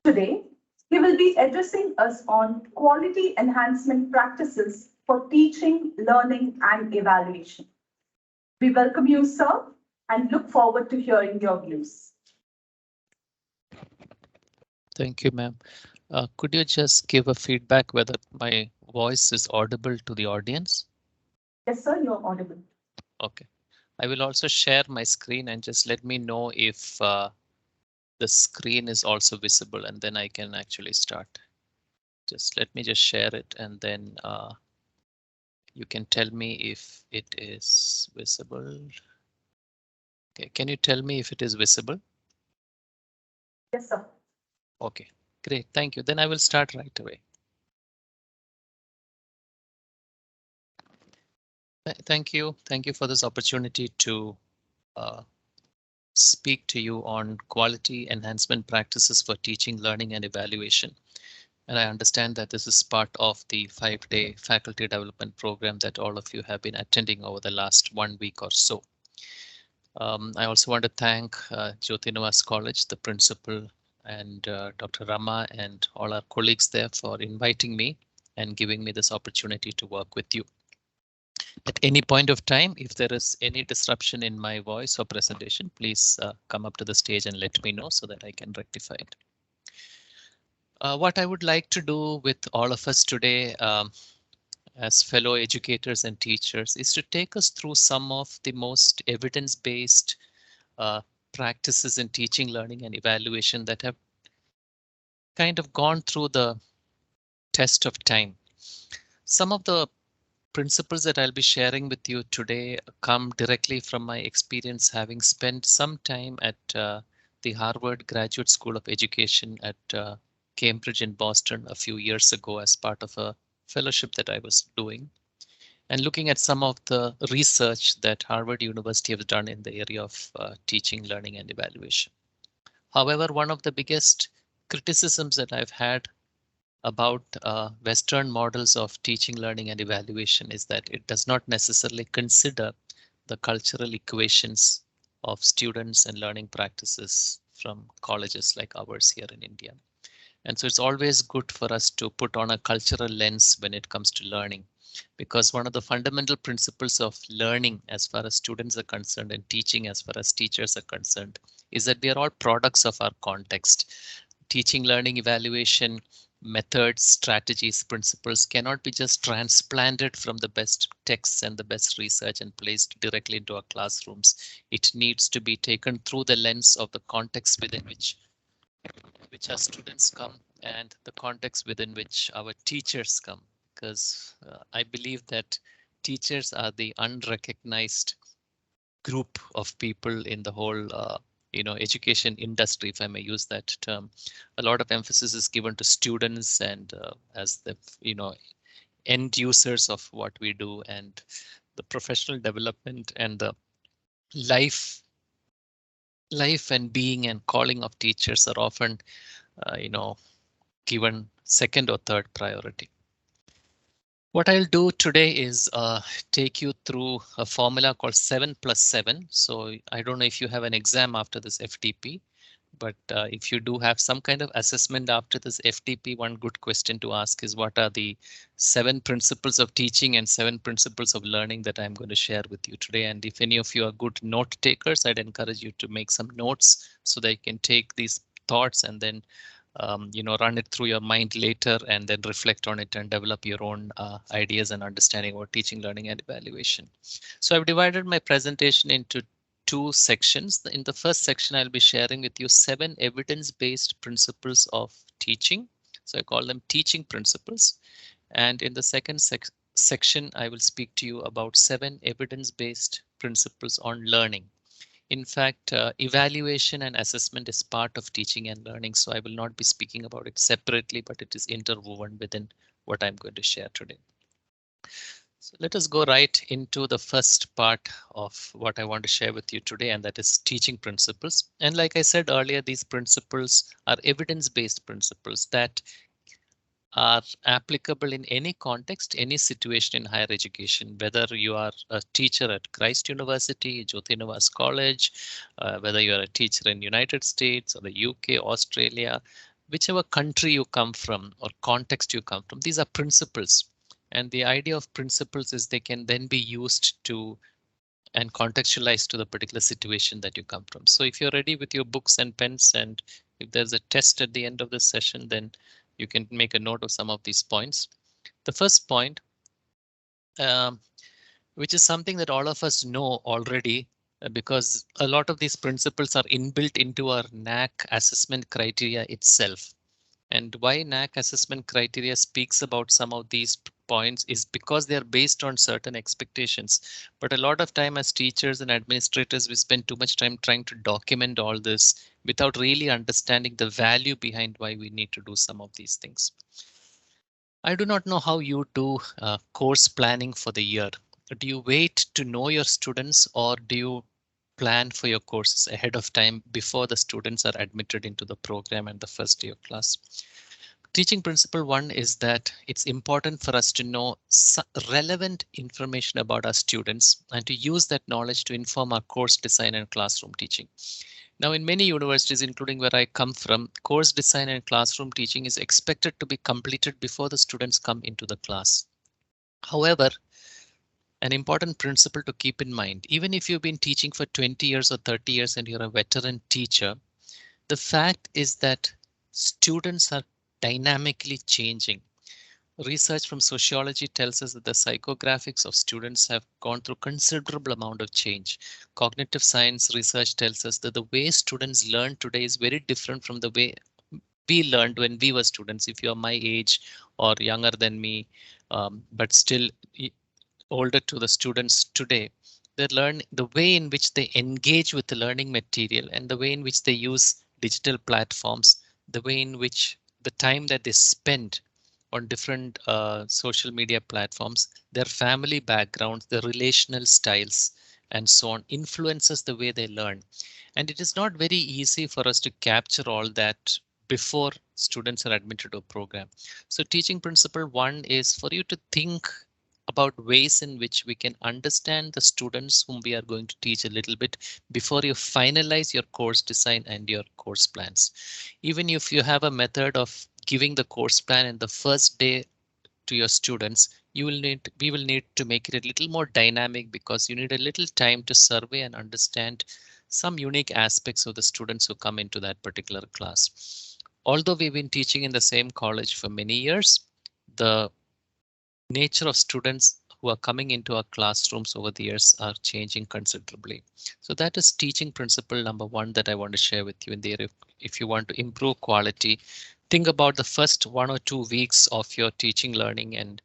Today, he will be addressing us on quality enhancement practices for teaching, learning, and evaluation. We welcome you, sir, and look forward to hearing your views. Thank you, ma'am. Could you just give a feedback whether my voice is audible to the audience? Yes, sir, you're audible. Okay. I will also share my screen and just let me know if the screen is also visible, and then I can actually start. Just let me just share it, and then you can tell me if it is visible. Okay, can you tell me if it is visible? Yes, sir. Okay, great. Thank you. Then I will start right away. Thank you. Thank you for this opportunity to uh, speak to you on quality enhancement practices for teaching, learning, and evaluation. And I understand that this is part of the 5-day faculty development program that all of you have been attending over the last 1 week or so. I also want to thank Jyoti Nivas College, the principal, and Dr. Rama and all our colleagues there for inviting me and giving me this opportunity to work with you. At any point of time, if there is any disruption in my voice or presentation, please come up to the stage and let me know so that I can rectify it. What I would like to do with all of us today as fellow educators and teachers is to take us through some of the most evidence-based practices in teaching, learning, and evaluation that have kind of gone through the test of time. Some of the principles that I'll be sharing with you today come directly from my experience having spent some time at the Harvard Graduate School of Education at Cambridge in Boston a few years ago as part of a fellowship that I was doing, and looking at some of the research that Harvard University has done in the area of teaching, learning, and evaluation. However, one of the biggest criticisms that I've had about Western models of teaching, learning, and evaluation is that it does not necessarily consider the cultural equations of students and learning practices from colleges like ours here in India. And so it's always good for us to put on a cultural lens when it comes to learning, because one of the fundamental principles of learning as far as students are concerned and teaching as far as teachers are concerned is that we are all products of our context. Teaching, learning, evaluation, methods, strategies, principles cannot be just transplanted from the best texts and the best research and placed directly into our classrooms. It needs to be taken through the lens of the context within which our students come and the context within which our teachers come, because I believe that teachers are the unrecognized group of people in the whole education industry, if I may use that term. A lot of emphasis is given to students and as the end users of what we do, and the professional development and the life and being and calling of teachers are often given second or third priority. What I'll do today is take you through a formula called 7+7. So I don't know if you have an exam after this FTP, but if you do have some kind of assessment after this FTP, one good question to ask is what are the 7 principles of teaching and 7 principles of learning that I'm going to share with you today. And if any of you are good note takers, I'd encourage you to make some notes so that you can take these thoughts and then run it through your mind later and then reflect on it and develop your own ideas and understanding about teaching, learning, and evaluation. So I've divided my presentation into 2 sections. In the first section, I'll be sharing with you 7 evidence-based principles of teaching. So I call them teaching principles. And in the second section, I will speak to you about 7 evidence-based principles on learning. In fact, evaluation and assessment is part of teaching and learning, so I will not be speaking about it separately, but it is interwoven within what I'm going to share today. So let us go right into the first part of what I want to share with you today, and that is teaching principles. And like I said earlier, these principles are evidence-based principles that are applicable in any context, any situation in higher education, whether you are a teacher at Christ University, Jyoti Nivas College, whether you are a teacher in United States or the UK, Australia, whichever country you come from or context you come from, these are principles. And the idea of principles is they can then be used to and contextualized to the particular situation that you come from. So if you're ready with your books and pens, and if there's a test at the end of the session, then you can make a note of some of these points. The first point, which is something that all of us know already, because a lot of these principles are inbuilt into our NAAC assessment criteria itself. And why NAAC assessment criteria speaks about some of these points is because they are based on certain expectations. But a lot of time as teachers and administrators, we spend too much time trying to document all this without really understanding the value behind why we need to do some of these things. I do not know how you do course planning for the year. Do you wait to know your students, or do you plan for your courses ahead of time before the students are admitted into the program and the first day of class? Teaching principle 1 is that it's important for us to know relevant information about our students and to use that knowledge to inform our course design and classroom teaching. Now, in many universities, including where I come from, course design and classroom teaching is expected to be completed before the students come into the class. However, an important principle to keep in mind, even if you've been teaching for 20 years or 30 years and you're a veteran teacher, the fact is that students are dynamically changing. Research from sociology tells us that the psychographics of students have gone through considerable amount of change. Cognitive science research tells us that the way students learn today is very different from the way we learned when we were students. If you're my age or younger than me, but still older to the students today, they learn the way in which they engage with the learning material and the way in which they use digital platforms, the way in which the time that they spend on different social media platforms, their family backgrounds, their relational styles, and so on influences the way they learn. And it is not very easy for us to capture all that before students are admitted to a program. So teaching principle 1 is for you to think about ways in which we can understand the students whom we are going to teach a little bit before you finalize your course design and your course plans. Even if you have a method of giving the course plan in the first day to your students, we will need to make it a little more dynamic, because you need a little time to survey and understand some unique aspects of the students who come into that particular class. Although we've been teaching in the same college for many years, the nature of students who are coming into our classrooms over the years are changing considerably. So that is teaching principle number 1 that I want to share with you in there. If you want to improve quality, think about the first 1 or 2 weeks of your teaching learning, and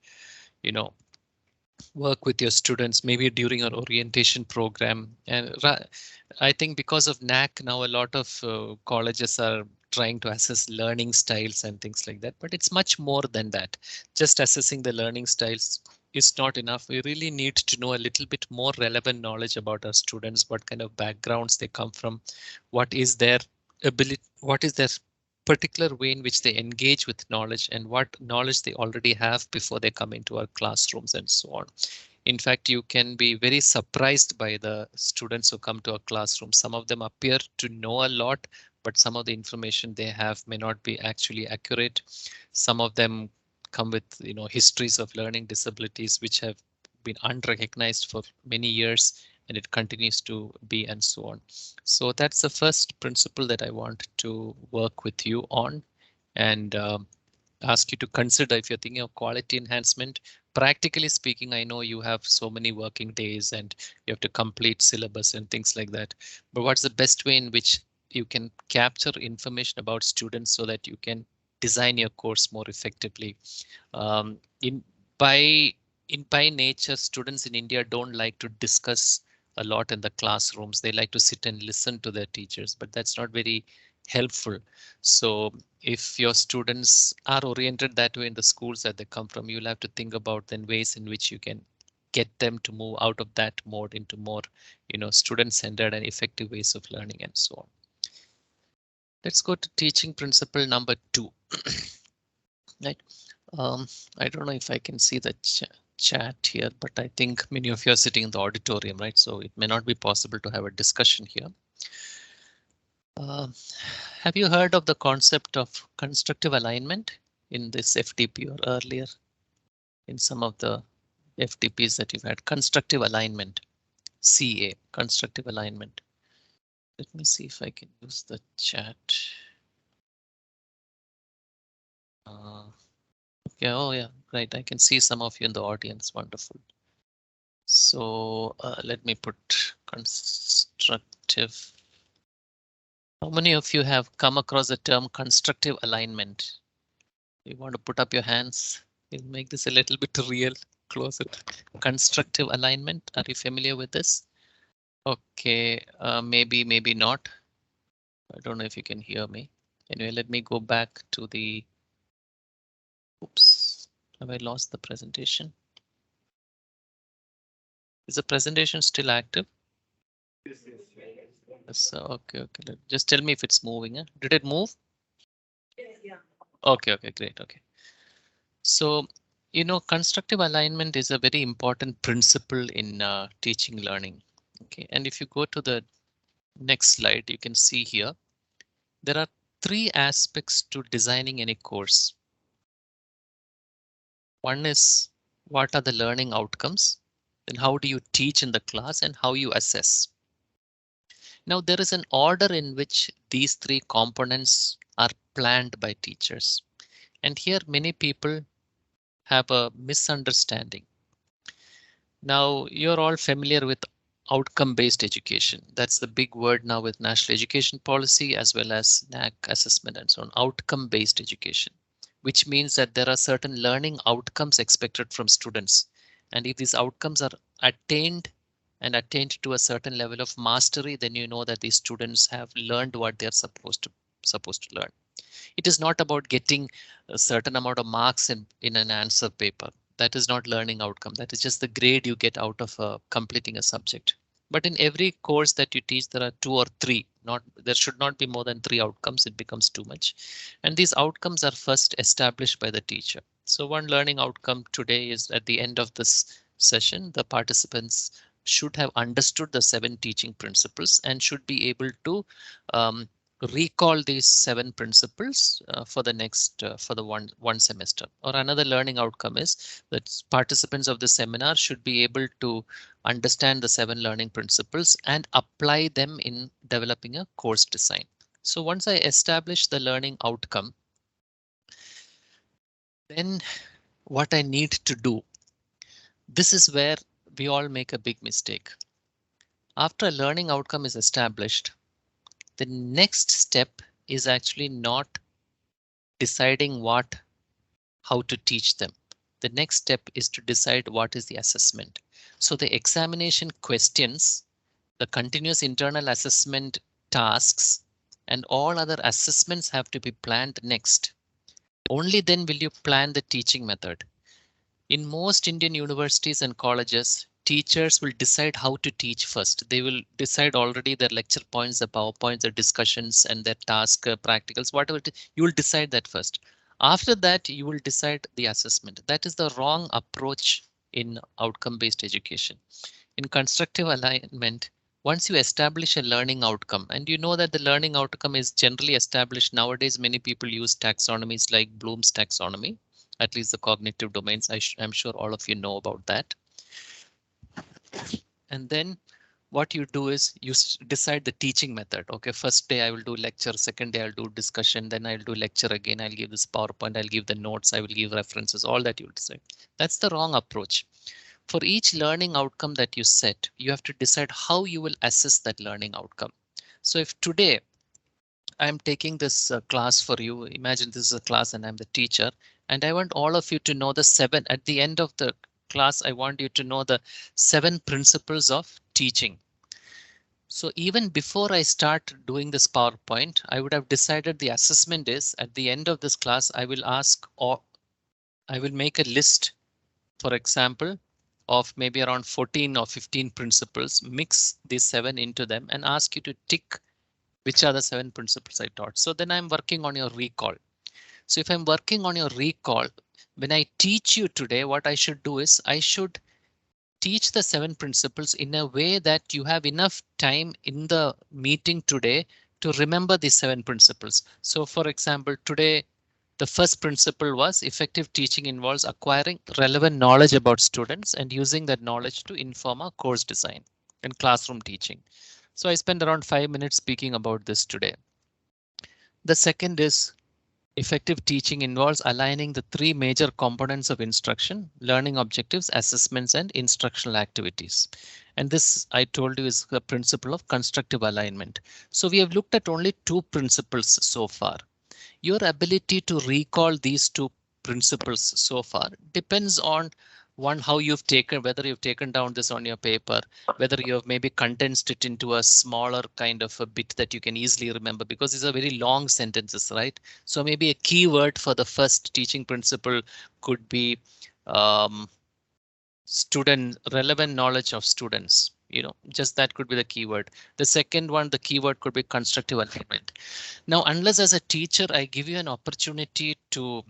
work with your students maybe during your orientation program. And I think because of NAAC now, a lot of colleges are trying to assess learning styles and things like that, but it's much more than that. Just assessing the learning styles is not enough. We really need to know a little bit more relevant knowledge about our students, what kind of backgrounds they come from, what is their ability, what is their particular way in which they engage with knowledge, and what knowledge they already have before they come into our classrooms and so on. In fact, you can be very surprised by the students who come to our classroom. Some of them appear to know a lot, but some of the information they have may not be actually accurate. Some of them come with histories of learning disabilities which have been unrecognized for many years, and it continues to be, and so on. So that's the first principle that I want to work with you on, and ask you to consider if you're thinking of quality enhancement. Practically speaking, I know you have so many working days and you have to complete syllabus and things like that. But what's the best way in which you can capture information about students so that you can design your course more effectively? In by nature, students in India don't like to discuss a lot in the classrooms. They like to sit and listen to their teachers, but that's not very helpful. So if your students are oriented that way in the schools that they come from, you'll have to think about then ways in which you can get them to move out of that mode into more, student-centered and effective ways of learning and so on. Let's go to teaching principle number 2. Right. I don't know if I can see the chat here, but I think many of you are sitting in the auditorium, right? So it may not be possible to have a discussion here. Have you heard of the concept of constructive alignment in this FTP or earlier in some of the FTPs that you've had? Constructive alignment, CA, constructive alignment. Let me see if I can use the chat. Okay, oh yeah, right. I can see some of you in the audience. Wonderful. So let me put constructive. How many of you have come across the term constructive alignment? You want to put up your hands? We'll make this a little bit real. Close it. Constructive alignment. Are you familiar with this? Okay, maybe not. I don't know if you can hear me. Anyway, let me go back to the. Oops, have I lost the presentation? Is the presentation still active? Yes, okay. Just tell me if it's moving. Did it move? Yeah. Okay, great. Okay. So, constructive alignment is a very important principle in teaching learning. Okay, and if you go to the next slide, you can see here, there are 3 aspects to designing any course. One is, what are the learning outcomes? Then how do you teach in the class and how you assess? Now there is an order in which these 3 components are planned by teachers. And here many people have a misunderstanding. Now you're all familiar with outcome-based education. That's the big word now with National Education Policy as well as NAC assessment and so on. Outcome-based education, which means that there are certain learning outcomes expected from students. And if these outcomes are attained to a certain level of mastery, then you know that these students have learned what they're supposed to learn. It is not about getting a certain amount of marks in an answer paper. That is not learning outcome. That is just the grade you get out of completing a subject. But in every course that you teach, there are 2 or 3. There should not be more than 3 outcomes. It becomes too much. And these outcomes are first established by the teacher. So one learning outcome today is at the end of this session, the participants should have understood the 7 teaching principles and should be able to recall these 7 principles for the next for the one semester. Or another learning outcome is that participants of the seminar should be able to understand the 7 learning principles and apply them in developing a course design. So once I establish the learning outcome, then what I need to do, this is where we all make a big mistake. After a learning outcome is established, the next step is actually not deciding how to teach them. The next step is to decide what is the assessment. So the examination questions, the continuous internal assessment tasks, and all other assessments have to be planned next. Only then will you plan the teaching method. In most Indian universities and colleges, teachers will decide how to teach first. They will decide already their lecture points, the PowerPoints, their discussions, and their task practicals, whatever you will decide that first. After that, you will decide the assessment. That is the wrong approach in outcome-based education. In constructive alignment, once you establish a learning outcome, and you know that the learning outcome is generally established nowadays, many people use taxonomies like Bloom's taxonomy, at least the cognitive domains. I'm sure all of you know about that. And then what you do is you decide the teaching method. Okay, first day I will do lecture, second day I'll do discussion, then I'll do lecture again. I'll give this PowerPoint, I'll give the notes, I will give references, all that you decide. That's the wrong approach. For each learning outcome that you set, you have to decide how you will assess that learning outcome. So if today I'm taking this class for you, imagine this is a class and I'm the teacher, and I want all of you to know the 7 at the end of the class. I want you to know the 7 principles of teaching. So even before I start doing this PowerPoint, I would have decided the assessment is at the end of this class, I will ask, or I will make a list, for example, of maybe around 14 or 15 principles, mix these 7 into them and ask you to tick which are the 7 principles I taught. So then I'm working on your recall. So if I'm working on your recall, when I teach you today, what I should do is I should teach the 7 principles in a way that you have enough time in the meeting today to remember these 7 principles. So for example, today, the first principle was effective teaching involves acquiring relevant knowledge about students and using that knowledge to inform our course design and classroom teaching. So I spent around 5 minutes speaking about this today. The second is effective teaching involves aligning the 3 major components of instruction: learning objectives, assessments, and instructional activities. And this, I told you, is the principle of constructive alignment. So we have looked at only 2 principles so far. Your ability to recall these 2 principles so far depends on one, how you've taken, whether you've taken down this on your paper, whether you have maybe condensed it into a smaller kind of a bit that you can easily remember, because these are very long sentences, right? So maybe a keyword for the first teaching principle could be student relevant knowledge of students. Just that could be the keyword. The second one, the keyword could be constructive alignment. Now, unless as a teacher, I give you an opportunity to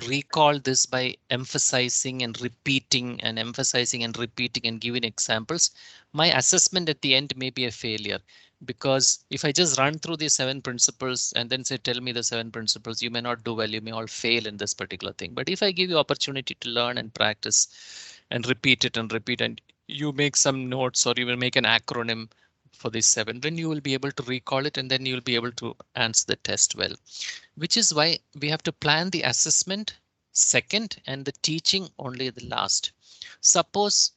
recall this by emphasizing and repeating and emphasizing and repeating and giving examples, my assessment at the end may be a failure. Because if I just run through these 7 principles and then say, tell me the 7 principles, you may not do well, you may all fail in this particular thing. But if I give you opportunity to learn and practice and repeat it and repeat, and you make some notes or you will make an acronym for these 7, then you will be able to recall it and then you will be able to answer the test well, which is why we have to plan the assessment second and the teaching only the last. Suppose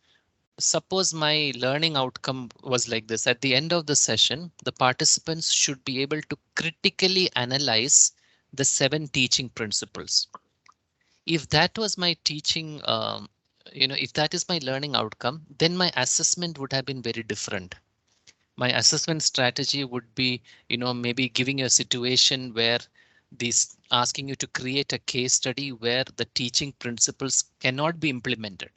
my learning outcome was like this. At the end of the session, the participants should be able to critically analyze the 7 teaching principles. If that was my teaching, if that is my learning outcome, then my assessment would have been very different. My assessment strategy would be, maybe giving you a situation where this asking you to create a case study where the teaching principles cannot be implemented,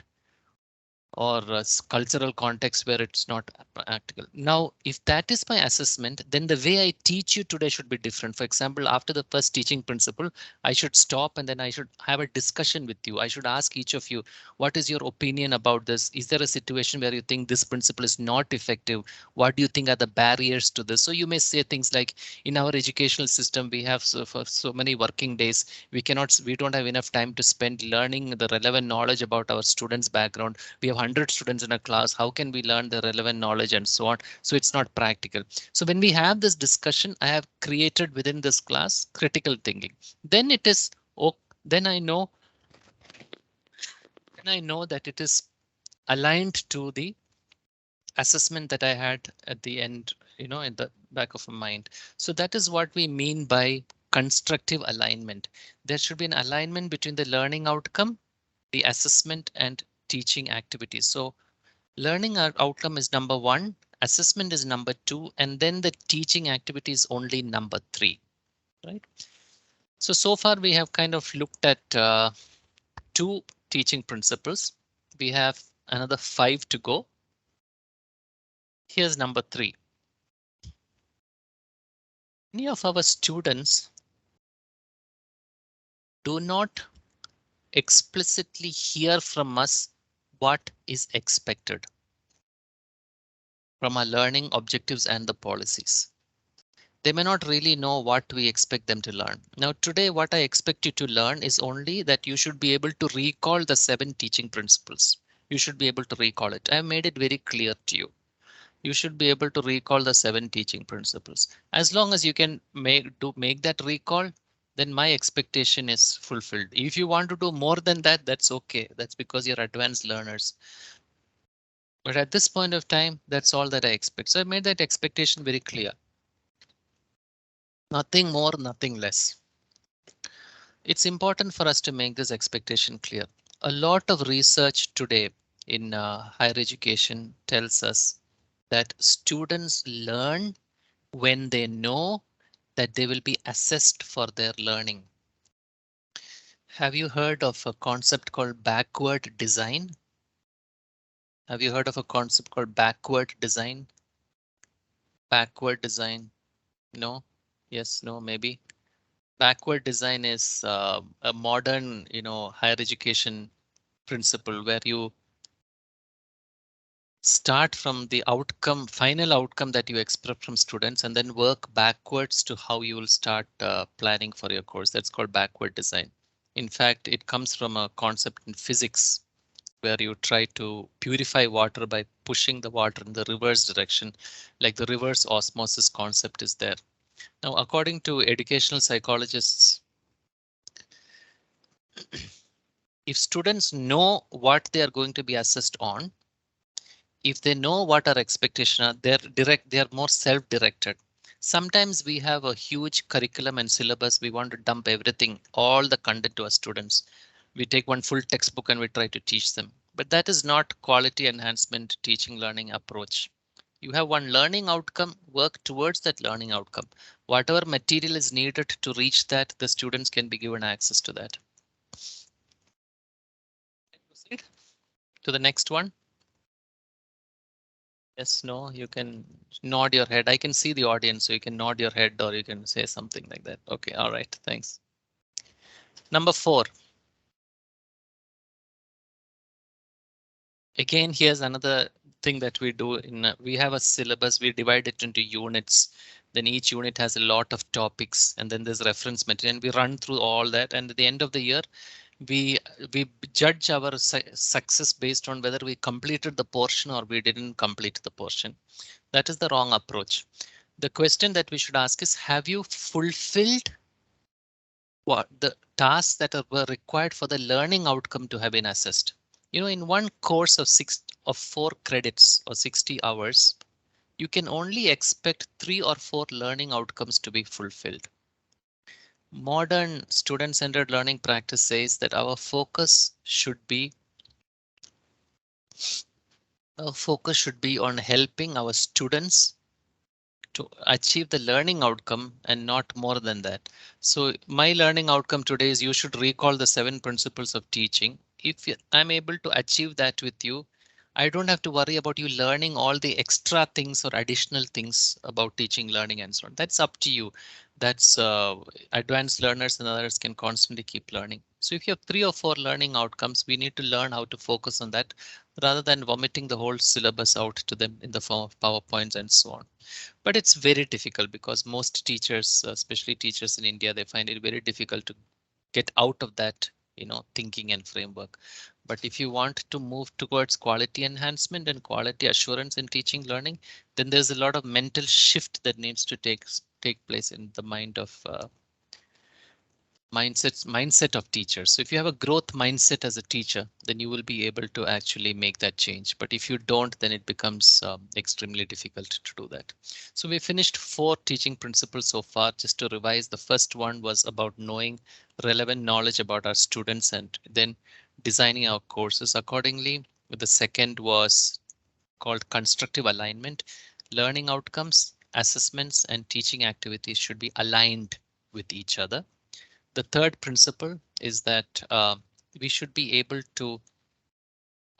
or cultural context where it's not practical. Now, if that is my assessment, then the way I teach you today should be different. For example, after the first teaching principle, I should stop and then I should have a discussion with you. I should ask each of you, what is your opinion about this? Is there a situation where you think this principle is not effective? What do you think are the barriers to this? So you may say things like, in our educational system, we have for so many working days, we don't have enough time to spend learning the relevant knowledge about our students' background. We have 100 students in a class. How can we learn the relevant knowledge and so on? So it's not practical. So when we have this discussion, I have created within this class critical thinking. Then it is, then I know that it is aligned to the assessment that I had at the end, in the back of my mind. So that is what we mean by constructive alignment. There should be an alignment between the learning outcome, the assessment, and teaching activities. So learning outcome is number 1, assessment is number 2, and then the teaching activity is only number 3, right? So far we have kind of looked at 2 teaching principles. We have another 5 to go. Here's number 3. Many of our students do not explicitly hear from us what is expected from our learning objectives and the policies. They may not really know what we expect them to learn. Now, today, what I expect you to learn is only that you should be able to recall the 7 teaching principles. You should be able to recall it. I have made it very clear to you. You should be able to recall the 7 teaching principles. As long as you can make that recall, then my expectation is fulfilled. If you want to do more than that, that's okay. That's because you're advanced learners. But at this point of time, that's all that I expect. So I made that expectation very clear. Nothing more, nothing less. It's important for us to make this expectation clear. A lot of research today in higher education tells us that students learn when they know that they will be assessed for their learning. Have you heard of a concept called backward design? Have you heard of a concept called backward design? Backward design? No? Yes, no, maybe. Backward design is a modern, higher education principle where you start from the outcome, final outcome that you expect from students, and then work backwards to how you will start planning for your course. That's called backward design. In fact, it comes from a concept in physics where you try to purify water by pushing the water in the reverse direction, like the reverse osmosis concept is there. Now, according to educational psychologists, if students know what they are going to be assessed on, if they know what our expectations are, they are more self-directed. Sometimes we have a huge curriculum and syllabus. We want to dump everything, all the content to our students. We take one full textbook and we try to teach them. But that is not quality enhancement teaching learning approach. You have one learning outcome, work towards that learning outcome. Whatever material is needed to reach that, the students can be given access to that. Proceed to the next one. Yes, no, you can nod your head. I can see the audience, so you can nod your head or you can say something like that. Okay, all right, thanks. Number 4. Again, here's another thing that we do in we have a syllabus, we divide it into units. Then each unit has a lot of topics and then there's reference material and we run through all that. And at the end of the year, we judge our success based on whether we completed the portion or we didn't complete the portion. That is the wrong approach. The question that we should ask is, have you fulfilled what the tasks that were required for the learning outcome to have been assessed? You know, in one course of 4 credits or 60 hours, you can only expect 3 or 4 learning outcomes to be fulfilled. Modern student-centered learning practice says that our focus should be on helping our students to achieve the learning outcome and not more than that. So my learning outcome today is you should recall the 7 principles of teaching. If I'm able to achieve that with you, I don't have to worry about you learning all the extra things or additional things about teaching, learning and so on. That's up to you. That's advanced learners and others can constantly keep learning. So if you have 3 or 4 learning outcomes, we need to learn how to focus on that rather than vomiting the whole syllabus out to them in the form of PowerPoints and so on. But it's very difficult because most teachers, especially teachers in India, they find it very difficult to get out of that, thinking and framework. But if you want to move towards quality enhancement and quality assurance in teaching learning, then there's a lot of mental shift that needs to take place in the mind of mindset of teachers. So if you have a growth mindset as a teacher, then you will be able to actually make that change. But if you don't, then it becomes extremely difficult to do that. So we finished 4 teaching principles so far. Just to revise, the first one was about knowing relevant knowledge about our students and then designing our courses accordingly. The second was called constructive alignment. Learning outcomes, assessments, and teaching activities should be aligned with each other. The third principle is that we should be able to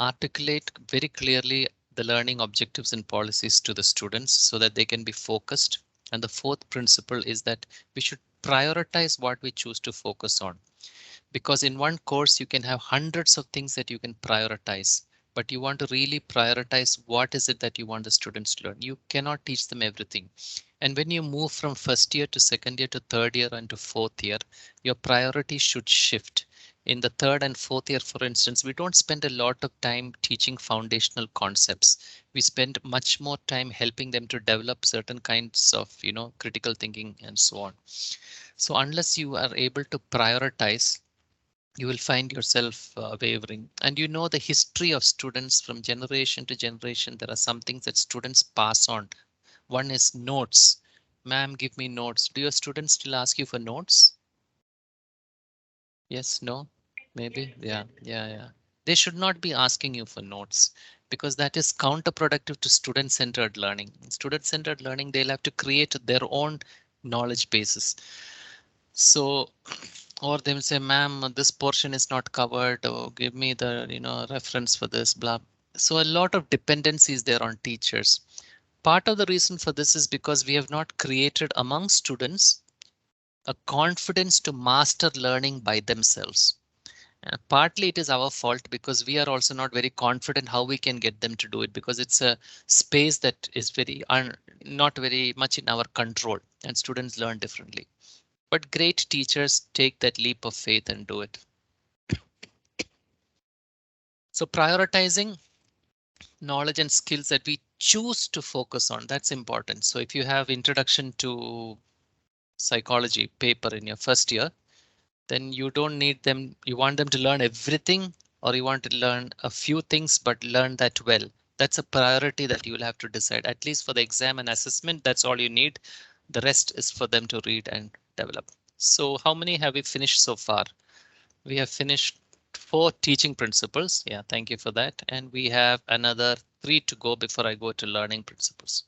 articulate very clearly the learning objectives and policies to the students so that they can be focused. And the fourth principle is that we should prioritize what we choose to focus on. Because in one course, you can have hundreds of things that you can prioritize, but you want to really prioritize what is it that you want the students to learn. You cannot teach them everything. And when you move from first year to second year to third year and to fourth year, your priority should shift. In the third and fourth year, for instance, we don't spend a lot of time teaching foundational concepts. We spend much more time helping them to develop certain kinds of, critical thinking and so on. So unless you are able to prioritize, you will find yourself wavering. And the history of students from generation to generation, there are some things that students pass on. One is notes. Ma'am, give me notes. Do your students still ask you for notes? Yes, no, maybe. Yeah. They should not be asking you for notes because that is counterproductive to student-centered learning. Student-centered learning, they'll have to create their own knowledge bases. So, or they will say, ma'am, this portion is not covered, or give me the, reference for this, blah. So a lot of dependencies there on teachers. Part of the reason for this is because we have not created among students a confidence to master learning by themselves. Partly it is our fault because we are also not very confident how we can get them to do it, because it's a space that is very not very much in our control, and students learn differently. But great teachers take that leap of faith and do it. So prioritizing knowledge and skills that we choose to focus on, that's important. So if you have introduction to psychology paper in your first year, then you don't need them. You want them to learn everything, or you want to learn a few things, but learn that well. That's a priority that you will have to decide. At least for the exam and assessment, that's all you need. The rest is for them to read and develop. So how many have we finished so far? We have finished 4 teaching principles. Yeah, thank you for that. And we have another 3 to go before I go to learning principles.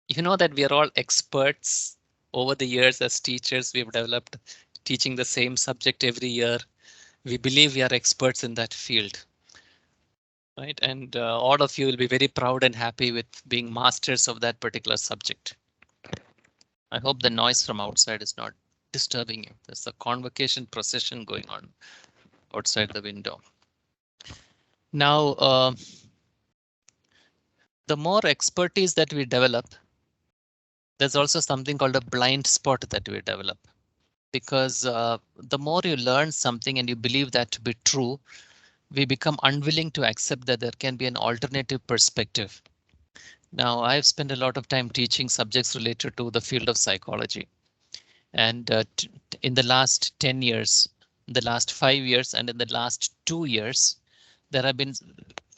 You know that we are all experts over the years as teachers. We have developed teaching the same subject every year. We believe we are experts in that field, right? And all of you will be very proud and happy with being masters of that particular subject. I hope the noise from outside is not disturbing you. There's a convocation procession going on outside the window. Now, the more expertise that we develop, there's also something called a blind spot that we develop. Because the more you learn something and you believe that to be true, we become unwilling to accept that there can be an alternative perspective. Now, I've spent a lot of time teaching subjects related to the field of psychology. And in the last 10 years, the last 5 years, and in the last 2 years, there have been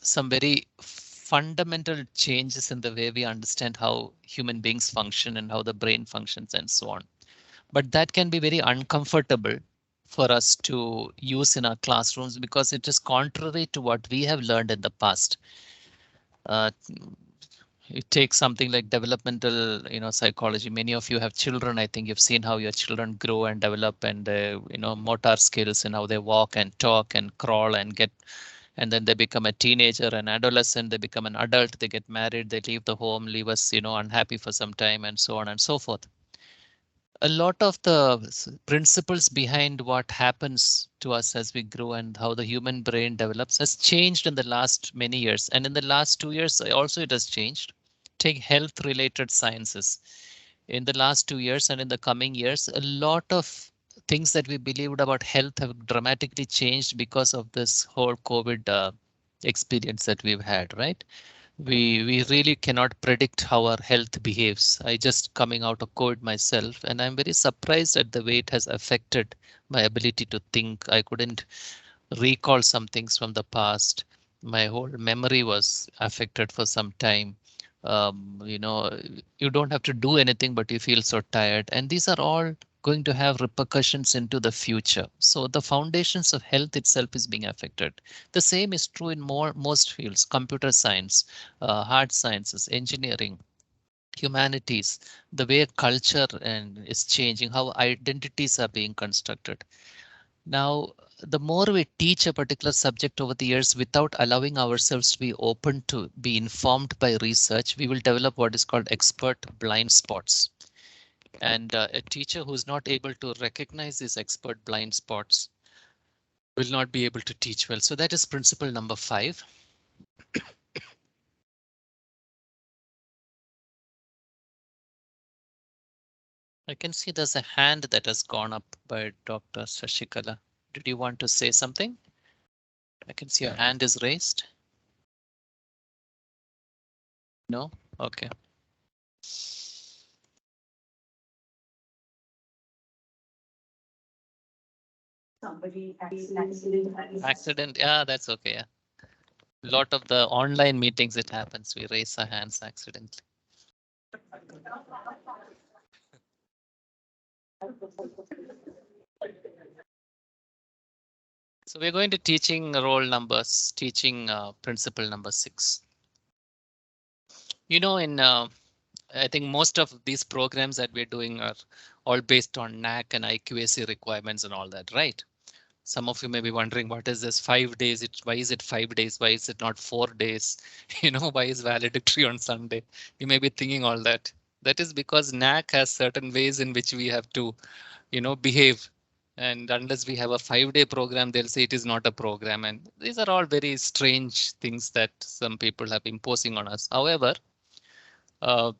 some very fundamental changes in the way we understand how human beings function and how the brain functions and so on. But that can be very uncomfortable for us to use in our classrooms because it is contrary to what we have learned in the past. Uh, you take something like developmental, psychology. Many of you have children. I think you've seen how your children grow and develop, and motor skills and how they walk and talk and crawl and get, and then they become a teenager, an adolescent, they become an adult, they get married, they leave the home, leave us, unhappy for some time, and so on and so forth. A lot of the principles behind what happens to us as we grow and how the human brain develops has changed in the last many years. And in the last 2 years also it has changed. Take health related sciences. In the last 2 years and in the coming years, a lot of things that we believed about health have dramatically changed because of this whole COVID experience that we've had, right? We really cannot predict how our health behaves. I just coming out of COVID myself, and I'm very surprised at the way it has affected my ability to think. I couldn't recall some things from the past. My whole memory was affected for some time. You don't have to do anything, but you feel so tired. And these are all going to have repercussions into the future. So the foundations of health itself is being affected. The same is true in most fields: computer science, hard sciences, engineering, humanities, the way culture and is changing, how identities are being constructed. Now, the more we teach a particular subject over the years without allowing ourselves to be open to be informed by research, we will develop what is called expert blind spots. And a teacher who's not able to recognize these expert blind spots will not be able to teach well. So that is principle number 5. I can see there's a hand that has gone up by Dr. Shashikala. Did you want to say something? I can see your hand is raised. No? Okay. Somebody accident. Accident. Yeah, that's okay. Yeah. A lot of the online meetings, it happens. We raise our hands accidentally. So we're going to teaching roll numbers, teaching principle number 6. In I think most of these programs that we're doing are all based on NAC and IQAC requirements and all that, right? Some of you may be wondering, what is this 5 days? Why is it 5 days? Why is it not 4 days? Why is valedictory on Sunday? You may be thinking all that. That is because NAC has certain ways in which we have to, behave. And unless we have a 5-day program, they'll say it is not a program. And these are all very strange things that some people have imposing on us. However, uh,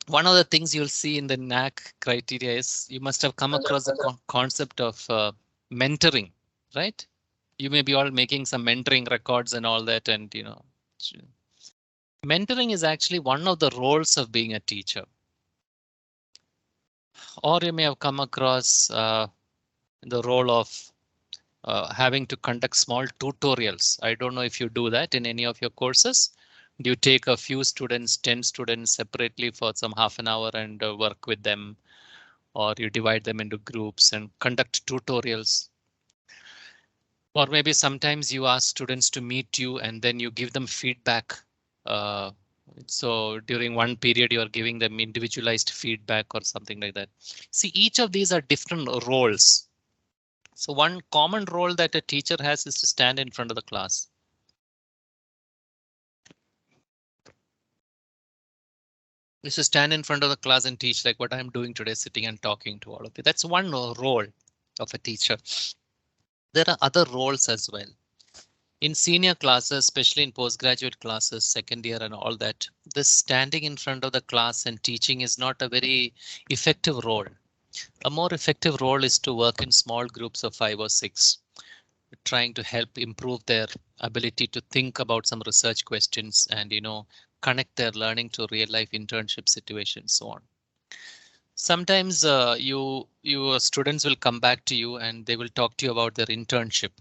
one of the things you'll see in the NAC criteria is you must have come across the concept of mentoring, right? You may be all making some mentoring records and all that. And, mentoring is actually one of the roles of being a teacher. Or you may have come across the role of having to conduct small tutorials. I don't know if you do that in any of your courses. Do you take a few students, 10 students separately for some half an hour and work with them? Or you divide them into groups and conduct tutorials? Or maybe sometimes you ask students to meet you and then you give them feedback. Uh, so during one period, you are giving them individualized feedback or something like that. See, each of these are different roles. So one common role that a teacher has is to stand in front of the class. Is to stand in front of the class and teach, like what I'm doing today, sitting and talking to all of you. That's one role of a teacher. There are other roles as well. In senior classes, especially in postgraduate classes, second year and all that, this standing in front of the class and teaching is not a very effective role. A more effective role is to work in small groups of 5 or 6, trying to help improve their ability to think about some research questions and, connect their learning to real life internship situations, so on. Sometimes your students will come back to you and they will talk to you about their internship.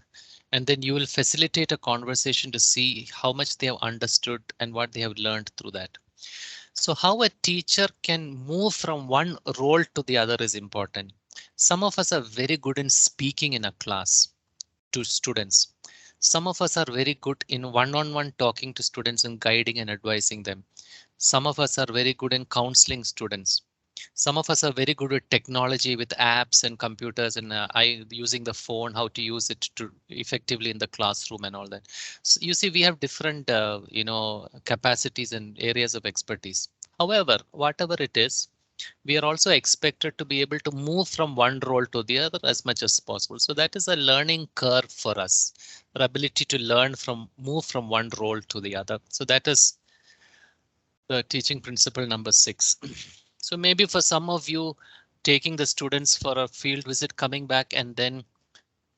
And then you will facilitate a conversation to see how much they have understood and what they have learned through that. So how a teacher can move from one role to the other is important. Some of us are very good in speaking in a class to students. Some of us are very good in one-on-one talking to students and guiding and advising them. Some of us are very good in counseling students. Some of us are very good with technology, with apps and computers and using the phone, how to use it to effectively in the classroom and all that. So you see, we have different, capacities and areas of expertise. However, whatever it is, we are also expected to be able to move from one role to the other as much as possible. So that is a learning curve for us, our ability to move from one role to the other. So that is the teaching principle number 6. So maybe for some of you, taking the students for a field visit, coming back and then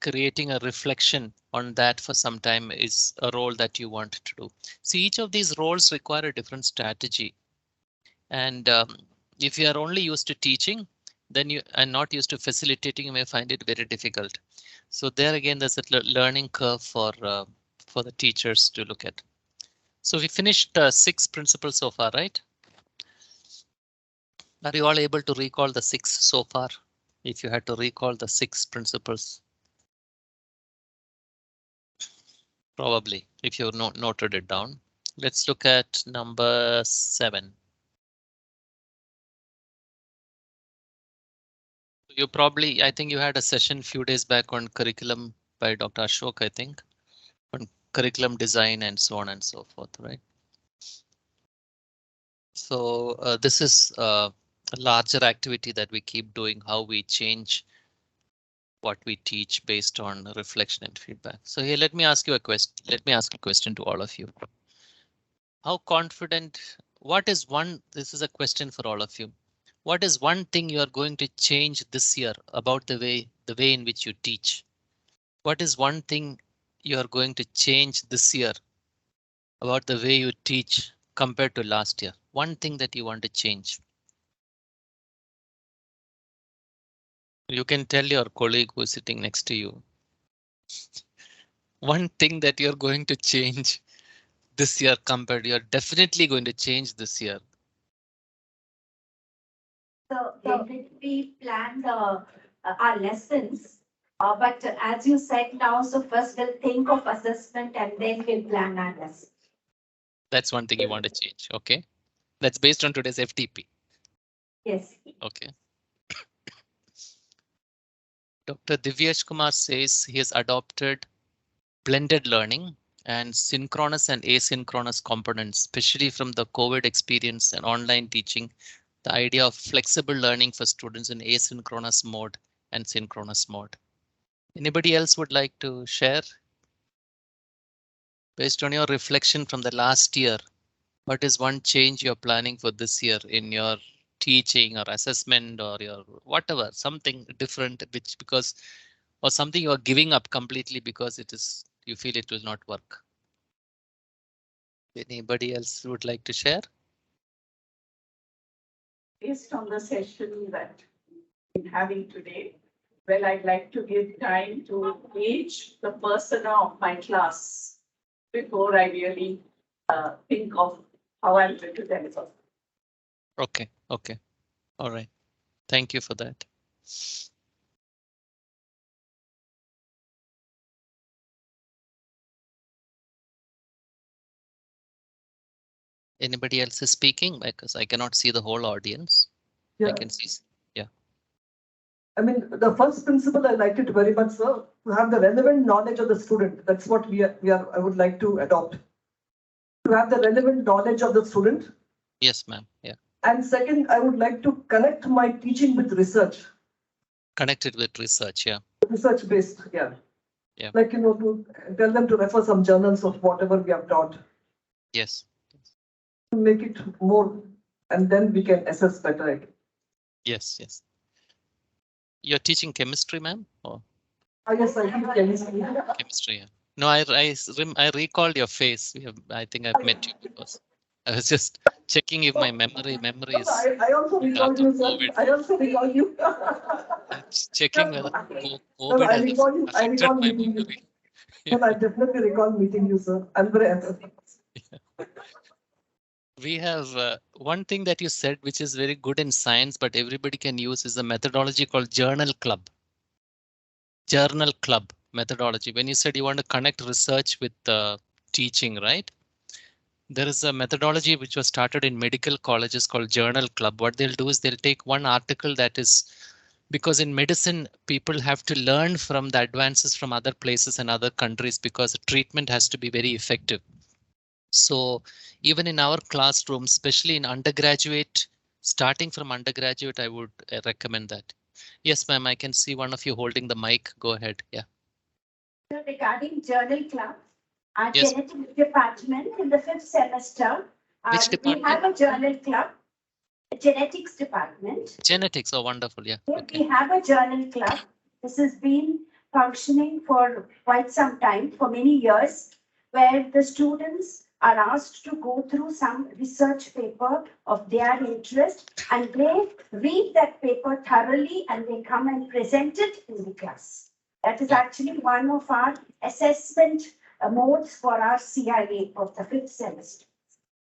creating a reflection on that for some time is a role that you want to do. See, each of these roles require a different strategy. And if you are only used to teaching, then you are not used to facilitating, you may find it very difficult. So there again, there's a learning curve for the teachers to look at. So we finished 6 principles so far, right? Are you all able to recall the 6 so far? If you had to recall the 6 principles. Probably, if you noted it down. Let's look at number 7. You probably, I think you had a session few days back on curriculum by Dr. Ashok, I think, on curriculum design and so on and so forth, right? So this is a larger activity that we keep doing, how we change what we teach based on reflection and feedback. So here, let me ask you a question. Let me ask a question to all of you. How confident, this is a question for all of you. What is one thing you are going to change this year about the way in which you teach? What is one thing you are going to change this year about the way you teach compared to last year? One thing that you want to change. You can tell your colleague who's sitting next to you. One thing that you're going to change this year you're definitely going to change this year. So we planned our lessons, but as you said now, so first we'll think of assessment and then we'll plan our lesson. That's one thing you want to change. OK, that's based on today's FTP. Yes. OK. Dr. Divyesh Kumar says he has adopted blended learning and synchronous and asynchronous components, especially from the COVID experience and online teaching. The idea of flexible learning for students in asynchronous mode and synchronous mode. Anybody else would like to share? Based on your reflection from the last year, what is one change you're planning for this year in your teaching or assessment or your whatever, something different, which because or something you are giving up completely because it is you feel it will not work? Anybody else would like to share? Based on the session that we're having today, well, I'd like to give time to gauge the persona of my class before I really think of how I'm going to deliver. Okay, okay. All right. Thank you for that. Anybody else is speaking? Because I cannot see the whole audience. I Yeah, can see. Yeah. I mean, the first principle I liked it very much, sir, to have the relevant knowledge of the student. That's what I would like to adopt. To have the relevant knowledge of the student. Yes, ma'am. Yeah. And second, I would like to connect my teaching with research. Connected with research. Yeah. Research based, yeah. Yeah. Like, to tell them to refer some journals of whatever we have taught. Yes. To make it more, and then we can assess better. Yes, yes. You're teaching chemistry, ma'am? Or Yes, I think chemistry. chemistry? Yeah. No, I recalled your face. I think I've met you because I was just checking if my memory is I also recall you, sir. COVID. I also recall you. Checking whether No, COVID I has recall you. I affected recall my meeting you. memory. Well, I definitely recall meeting you, sir. I'm very happy. We have one thing that you said, which is very good in science, but everybody can use is a methodology called journal club. Journal club methodology. When you said you want to connect research with teaching, right? There is a methodology which was started in medical colleges called journal club. What they'll do is they'll take one article that is, because in medicine, people have to learn from the advances from other places and other countries because treatment has to be very effective. So even in our classroom, especially in undergraduate, starting from undergraduate, I would recommend that. Yes, ma'am, I can see one of you holding the mic. Go ahead. Yeah. So regarding journal club, our Yes. genetics department in the 5th semester, Which we department? have a journal club, genetics department. Genetics. Oh, wonderful. Yeah. Here Okay. we have a journal club. This has been functioning for quite some time, for many years, where the students are asked to go through some research paper of their interest and they read that paper thoroughly and they come and present it in the class. That is Yeah. actually one of our assessment modes for our CIA of the 5th semester.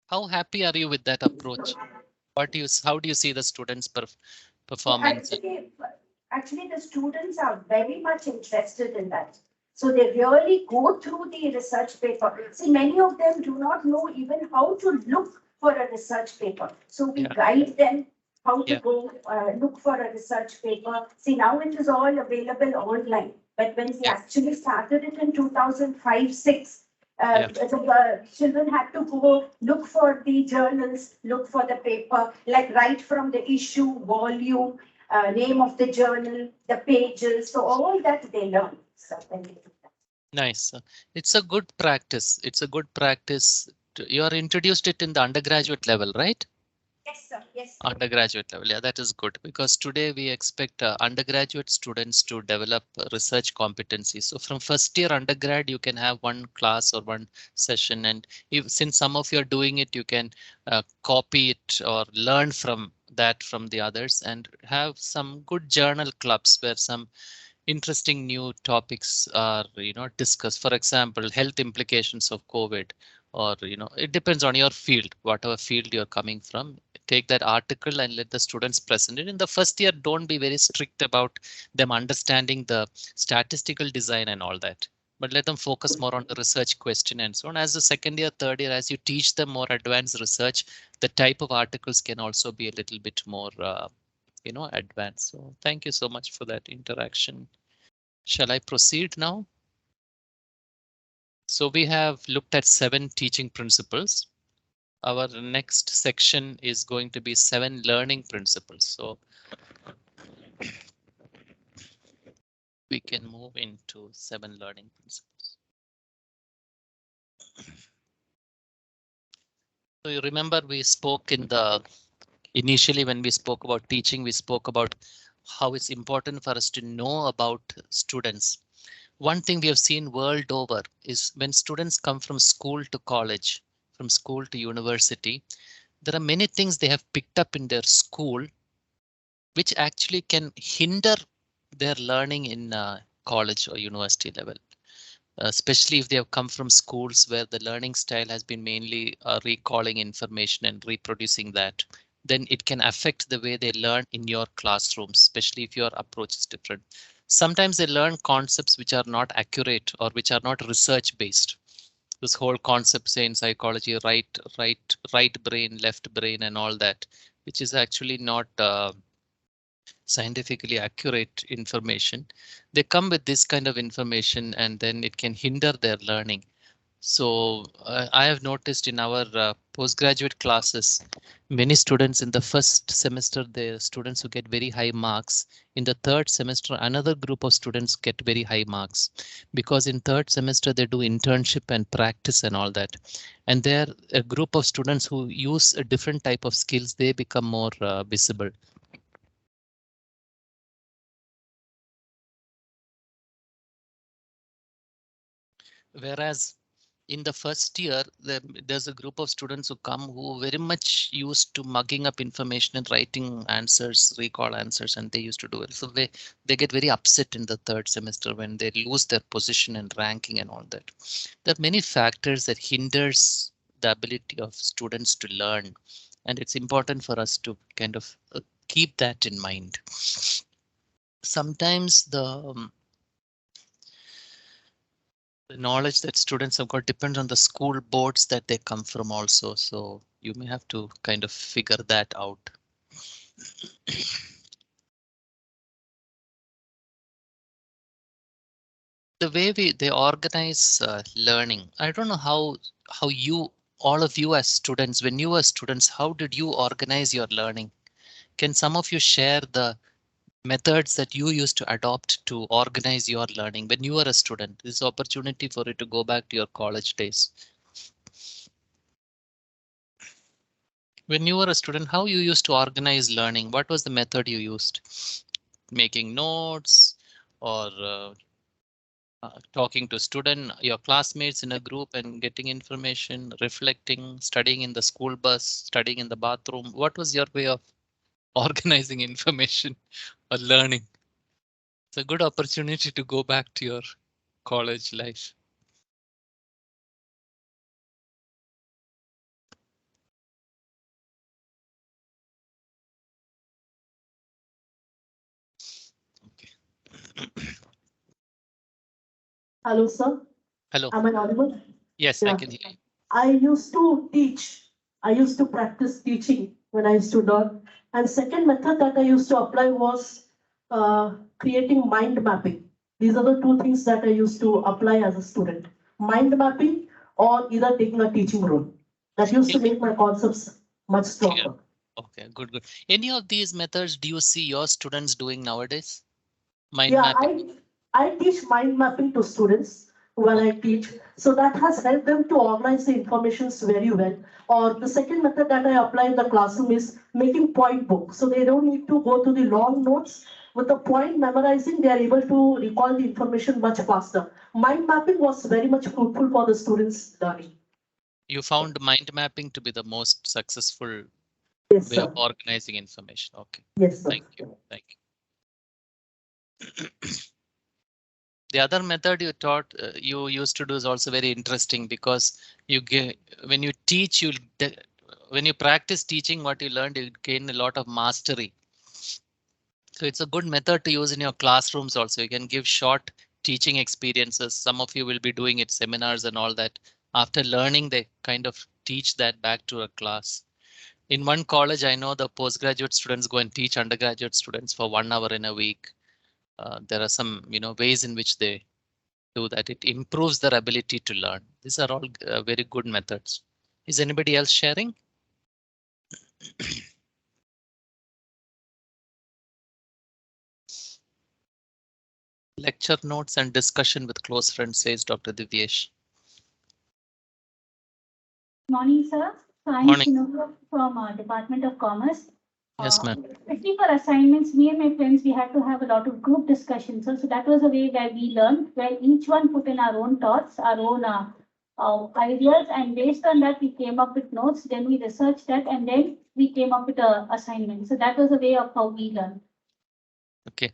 How happy are you with that approach? How do you see the students' performance? Actually, the students are very much interested in that. So they really go through the research paper. See, many of them do not know even how to look for a research paper. So we Yeah. guide them how to Yeah. go look for a research paper. See, now it is all available online. But when we Yeah. actually started it in 2005-06, Yeah. the children had to go look for the journals, look for the paper, like right from the issue, volume, name of the journal, the pages. So all that they learn. So when they do that. Nice. It's a good practice. It's a good practice. You are introduced it in the undergraduate level, right? Yes, sir. Yes. Sir. Undergraduate level. Yeah, that is good because today we expect undergraduate students to develop research competencies. So from first year undergrad, you can have one class or one session. And if since some of you are doing it, you can copy it or learn from that from the others and have some good journal clubs where some interesting new topics are discussed. For example, health implications of COVID, or it depends on your field, whatever field you're coming from. Take that article and let the students present it. In the first year, don't be very strict about them understanding the statistical design and all that, but let them focus more on the research question and so on. As the second year, third year, as you teach them more advanced research, the type of articles can also be a little bit more advanced. So thank you so much for that interaction. Shall I proceed now? So we have looked at 7 teaching principles. Our next section is going to be 7 learning principles. So we can move into 7 learning principles. So you remember we spoke initially when we spoke about teaching, we spoke about how it's important for us to know about students. One thing we have seen world over is when students come from school to college, from school to university, there are many things they have picked up in their school which actually can hinder their learning in college or university level. Especially if they have come from schools where the learning style has been mainly recalling information and reproducing that, then it can affect the way they learn in your classrooms, especially if your approach is different. Sometimes they learn concepts which are not accurate or which are not research based. This whole concept, say in psychology, right brain, left brain, and all that, which is actually not scientifically accurate information. They come with this kind of information and then it can hinder their learning. So I have noticed in our postgraduate classes, many students in the first semester, the students who get very high marks. In the third semester, another group of students get very high marks because in third semester they do internship and practice and all that. And there a group of students who use a different type of skills, they become more visible. Whereas in the first year, there's a group of students who come who very much used to mugging up information and writing answers, recall answers, and they used to do it. So they get very upset in the third semester when they lose their position and ranking and all that. There are many factors that hinders the ability of students to learn, and it's important for us to kind of keep that in mind. Sometimes the knowledge that students have got depends on the school boards that they come from also. So you may have to kind of figure that out. The way they organize learning, I don't know how you, all of you as students, when you were students, how did you organize your learning? Can some of you share the methods that you used to adopt to organize your learning when you were a student? This opportunity for you to go back to your college days. When you were a student, how you used to organize learning? What was the method you used? Making notes or talking to your classmates in a group and getting information, reflecting, studying in the school bus, studying in the bathroom? What was your way of organizing information or learning? It's a good opportunity to go back to your college life. Hello, sir. Hello. Am I audible? Yes, Yeah. I can hear you. I used to teach. I used to practice teaching when I used to learn. And second method that I used to apply was creating mind mapping. These are the two things that I used to apply as a student. Mind mapping or either taking a teaching role. That used to make my concepts much stronger. Okay, good. Any of these methods do you see your students doing nowadays? Mind Yeah, mapping? I teach mind mapping to students when I teach. So that has helped them to organize the informations very well. Or the second method that I apply in the classroom is making point book. So they don't need to go to the long notes. With the point memorizing, they are able to recall the information much faster. Mind mapping was very much fruitful for the students' learning. You found mind mapping to be the most successful Yes, way sir. of organizing information. Okay. Yes, sir. Thank you. The other method you used to do is also very interesting because when you teach, when you practice teaching what you learned, you gain a lot of mastery. So it's a good method to use in your classrooms also. You can give short teaching experiences. Some of you will be doing it, seminars and all that. After learning, they kind of teach that back to a class. In one college, I know the postgraduate students go and teach undergraduate students for 1 hour in a week. there are some, ways in which they do that. It improves their ability to learn. These are all very good methods. Is anybody else sharing? Lecture notes and discussion with close friends, says Dr. Divyesh. Morning, sir. So I'm Morning. Shinobu from Department of Commerce. Yes, ma'am. Especially for assignments, me and my friends, we had to have a lot of group discussions. So that was a way where we learned, where each one put in our own thoughts, our own ideas, and based on that, we came up with notes. Then we researched that, and then we came up with an assignment. So that was a way of how we learned. Okay.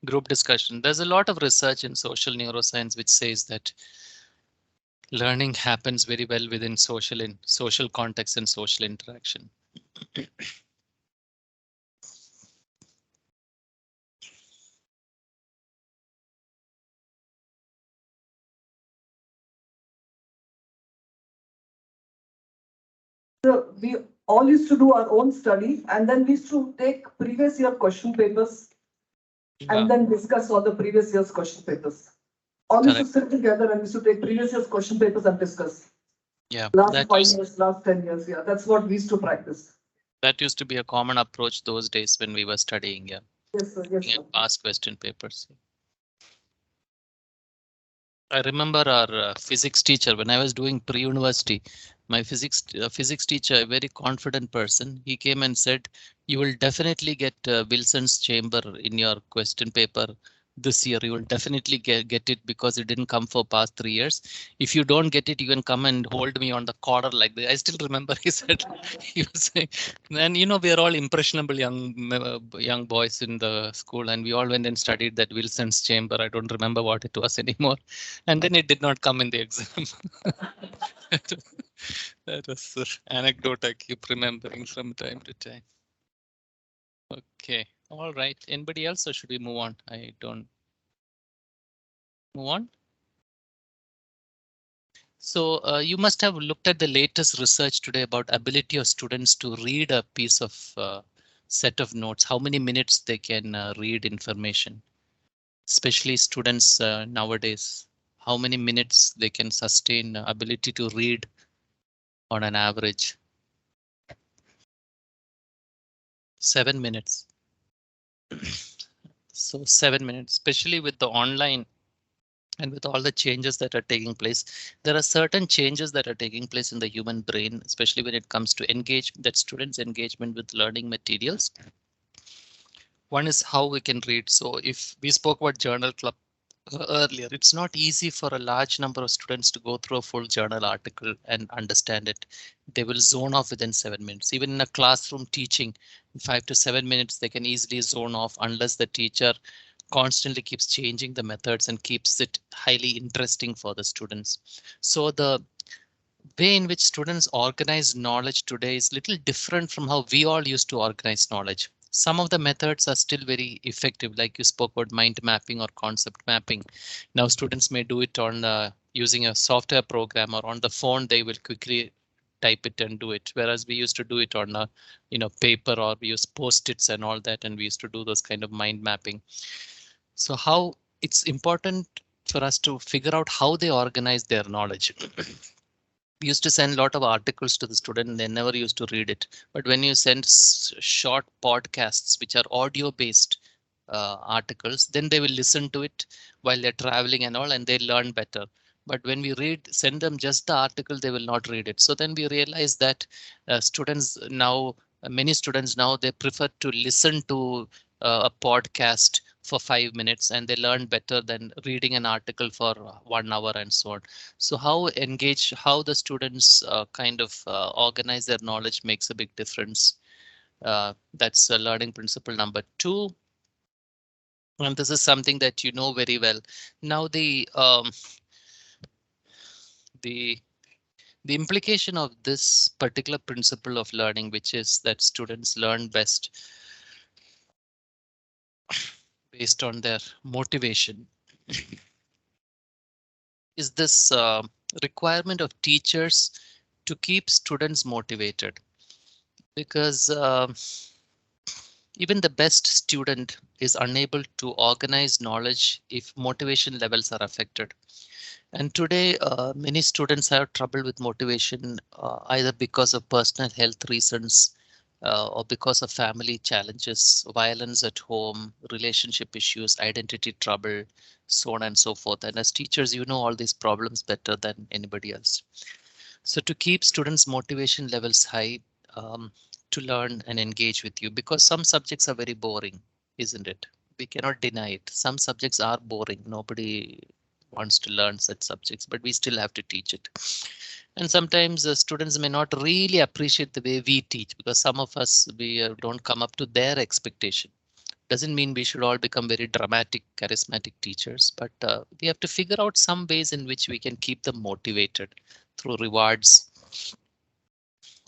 Group discussion. There's a lot of research in social neuroscience which says that learning happens very well within social context and social interaction. So we all used to do our own study, and then we used to take previous year question papers and then discuss all the previous year's question papers. All used to sit together and we used to take previous year's question papers and discuss. Yeah. Last 5 years, last 10 years. Yeah, that's what we used to practice. That used to be a common approach those days when we were studying. Yeah. Yes, sir. Yes, sir. Past question papers. I remember our physics teacher when I was doing pre-university. My physics teacher, a very confident person, he came and said, "You will definitely get Wilson's chamber in your question paper this year. You will definitely get it because it didn't come for past 3 years. If you don't get it, you can come and hold me on the collar like that." I still remember he said, he was saying, and we are all impressionable young boys in the school, and we all went and studied that Wilson's chamber. I don't remember what it was anymore. And then it did not come in the exam. That was an anecdote I keep remembering from time to time. Okay, all right. Anybody else, or should we move on? I don't. Move on. So you must have looked at the latest research today about ability of students to read a piece of set of notes. How many minutes they can read information, especially students nowadays. How many minutes they can sustain ability to read on an average? 7 minutes. So 7 minutes, especially with the online and with all the changes that are taking place. There are certain changes that are taking place in the human brain, especially when it comes to students' engagement with learning materials. One is how we can read. So if we spoke about journal club earlier, it's not easy for a large number of students to go through a full journal article and understand it. They will zone off within 7 minutes. Even in a classroom teaching, in 5 to 7 minutes, they can easily zone off unless the teacher constantly keeps changing the methods and keeps it highly interesting for the students. So the way in which students organize knowledge today is little different from how we all used to organize knowledge. Some of the methods are still very effective, like you spoke about mind mapping or concept mapping. Now students may do it on using a software program, or on the phone they will quickly type it and do it. Whereas we used to do it on a paper, or we use post-its and all that, and we used to do those kind of mind mapping. So how it's important for us to figure out how they organize their knowledge. We used to send a lot of articles to the student and they never used to read it. But when you send short podcasts, which are audio based articles, then they will listen to it while they're traveling and all, and they learn better. But when we send them just the article, they will not read it. So then we realize that many students now, they prefer to listen to a podcast for 5 minutes, and they learn better than reading an article for 1 hour and so on. So how the students organize their knowledge makes a big difference. That's learning principle number 2. And this is something that you know very well. Now the implication of this particular principle of learning, which is that students learn best based on their motivation, is this requirement of teachers to keep students motivated. Because Even the best student is unable to organize knowledge if motivation levels are affected. And today, many students have trouble with motivation either because of personal health reasons or because of family challenges, violence at home, relationship issues, identity trouble, so on and so forth. And as teachers, you know all these problems better than anybody else. So to keep students' motivation levels high, to learn and engage with you, because some subjects are very boring, isn't it? We cannot deny it. Some subjects are boring. Nobody wants to learn such subjects, but we still have to teach it. And sometimes students may not really appreciate the way we teach, because some of us, we don't come up to their expectation. Doesn't mean we should all become very dramatic, charismatic teachers, but we have to figure out some ways in which we can keep them motivated through rewards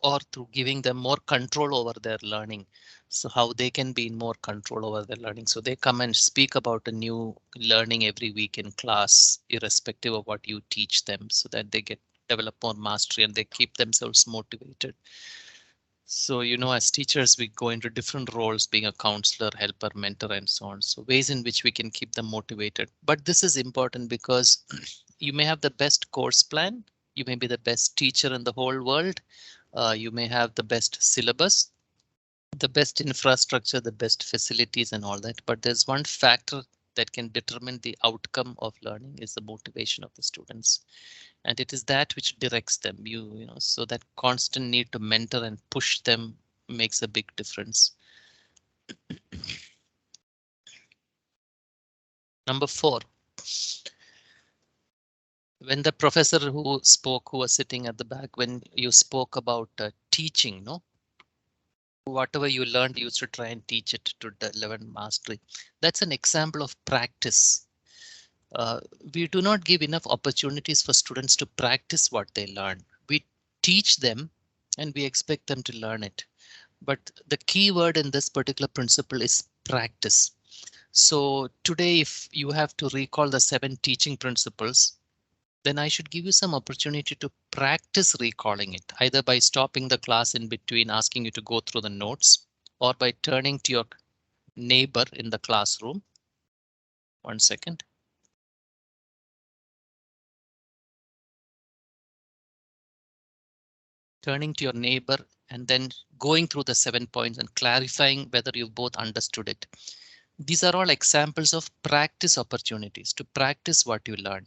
or through giving them more control over their learning. So how they can be in more control over their learning. So they come and speak about a new learning every week in class, irrespective of what you teach them, so that they get develop more mastery and they keep themselves motivated. So, you know, as teachers, we go into different roles, being a counselor, helper, mentor, and so on. So ways in which we can keep them motivated. But this is important because you may have the best course plan. You may be the best teacher in the whole world. You may have the best syllabus, the best infrastructure, the best facilities and all that. But there's one factor that can determine the outcome of learning is the motivation of the students. And it is that which directs them. You know, so that constant need to mentor and push them makes a big difference. Number 4. When the professor who was sitting at the back, when you spoke about teaching, no? Whatever you learned, you should try and teach it to the level mastery. That's an example of practice. We do not give enough opportunities for students to practice what they learn. We teach them and we expect them to learn it. But the key word in this particular principle is practice. So today, if you have to recall the 7 teaching principles, then I should give you some opportunity to practice recalling it, either by stopping the class in between, asking you to go through the notes, or by turning to your neighbor in the classroom. 1 second. Turning to your neighbor and then going through the 7 points and clarifying whether you both understood it. These are all examples of practice opportunities to practice what you learn.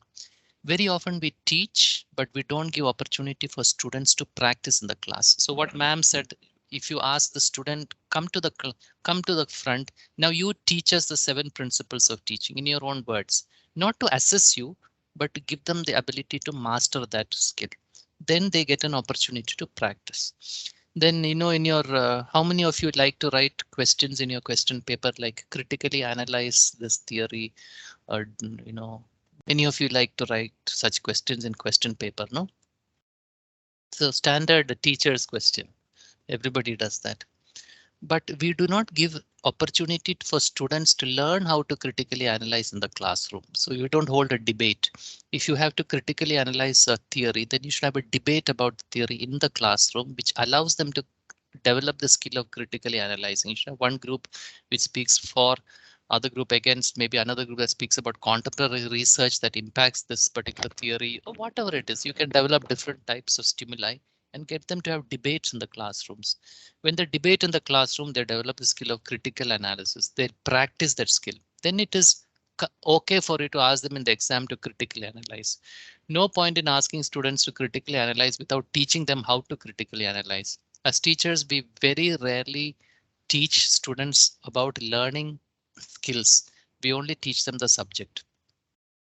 Very often we teach, but we don't give opportunity for students to practice in the class. So what ma'am said, if you ask the student, come to the front. Now you teach us the 7 principles of teaching in your own words, not to assess you, but to give them the ability to master that skill. Then they get an opportunity to practice. Then, you know, in your, how many of you like to write questions in your question paper, like critically analyze this theory, or, you know, many of you like to write such questions in question paper, no? So standard teacher's question. Everybody does that. But we do not give opportunity for students to learn how to critically analyze in the classroom. So you don't hold a debate. If you have to critically analyze a theory, then you should have a debate about the theory in the classroom, which allows them to develop the skill of critically analyzing. You should have one group which speaks for, other group against, maybe another group that speaks about contemporary research that impacts this particular theory, or whatever it is. You can develop different types of stimuli and get them to have debates in the classrooms. When they debate in the classroom, they develop the skill of critical analysis. They practice that skill. Then it is okay for you to ask them in the exam to critically analyze. No point in asking students to critically analyze without teaching them how to critically analyze. As teachers, we very rarely teach students about learning skills. We only teach them the subject.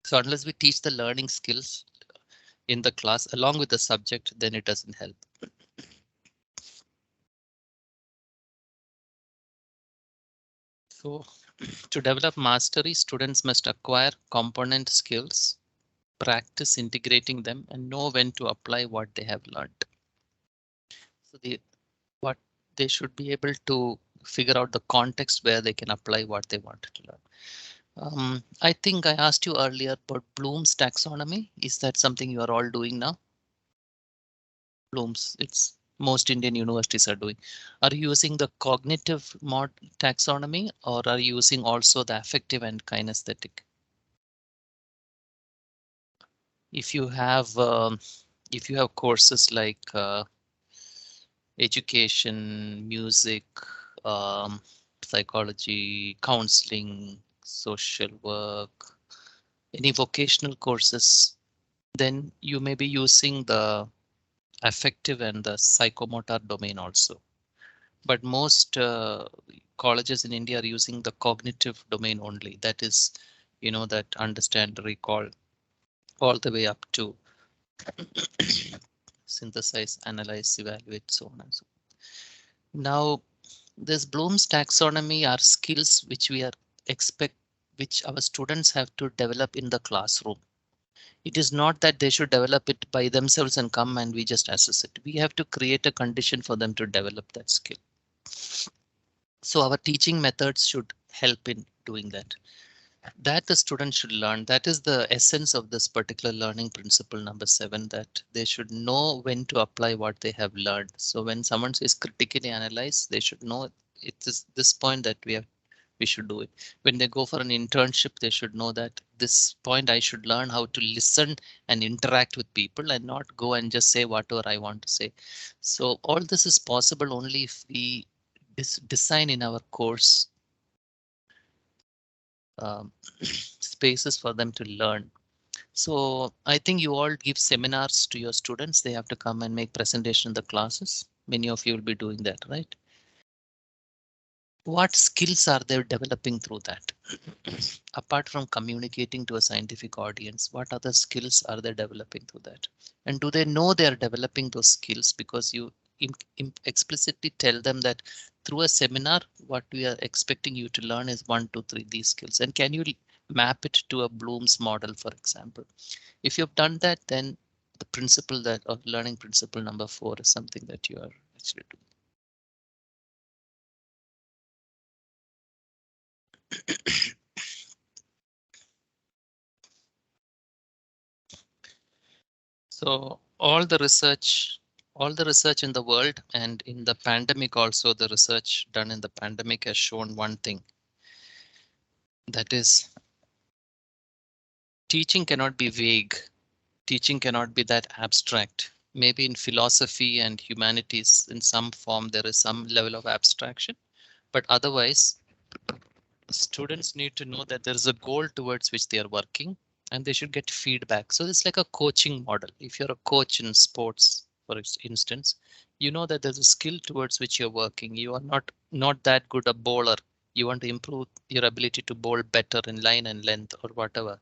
So unless we teach the learning skills in the class along with the subject, then it doesn't help. So to develop mastery, students must acquire component skills, practice integrating them, and know when to apply what they have learned. So what they should be able to figure out the context where they can apply what they wanted to learn. I think I asked you earlier about Bloom's taxonomy. Is that something you are all doing now? Bloom's, it's Most Indian universities are doing. Are you using the cognitive taxonomy, or are you using also the affective and kinesthetic? If you have courses like education, music, psychology, counseling, social work, any vocational courses, then you may be using the affective and the psychomotor domain also. But most colleges in India are using the cognitive domain only. That is, that understand, recall, all the way up to synthesize, analyze, evaluate, so on and so on. Now, this Bloom's taxonomy are skills which which our students have to develop in the classroom. It is not that they should develop it by themselves and come and we just assess it. We have to create a condition for them to develop that skill. So our teaching methods should help in doing that. That the student should learn. That is the essence of this particular learning principle number 7, that they should know when to apply what they have learned. So when someone says critically analyze, they should know it is this point that we should do it. When they go for an internship, they should know that this point I should learn how to listen and interact with people and not go and just say whatever I want to say. So all this is possible only if we design in our course spaces for them to learn. So I think you all give seminars to your students. They have to come and make presentation in the classes. Many of you will be doing that, right? What skills are they developing through that? Apart from communicating to a scientific audience, what other skills are they developing through that? And do they know they are developing those skills? Because you explicitly tell them that through a seminar, what we are expecting you to learn is 1, 2, 3, these skills. And can you map it to a Bloom's model, for example? If you've done that, then the principle that of learning principle number 4 is something that you are actually doing. So all the research in the world, and in the pandemic also, the research done in the pandemic has shown one thing. That is, teaching cannot be vague. Teaching cannot be that abstract. Maybe in philosophy and humanities, in some form, there is some level of abstraction, but otherwise, students need to know that there is a goal towards which they are working, and they should get feedback. So it's like a coaching model. If you're a coach in sports, for instance, you know that there's a skill towards which you're working. You are not that good a bowler. You want to improve your ability to bowl better in line and length or whatever.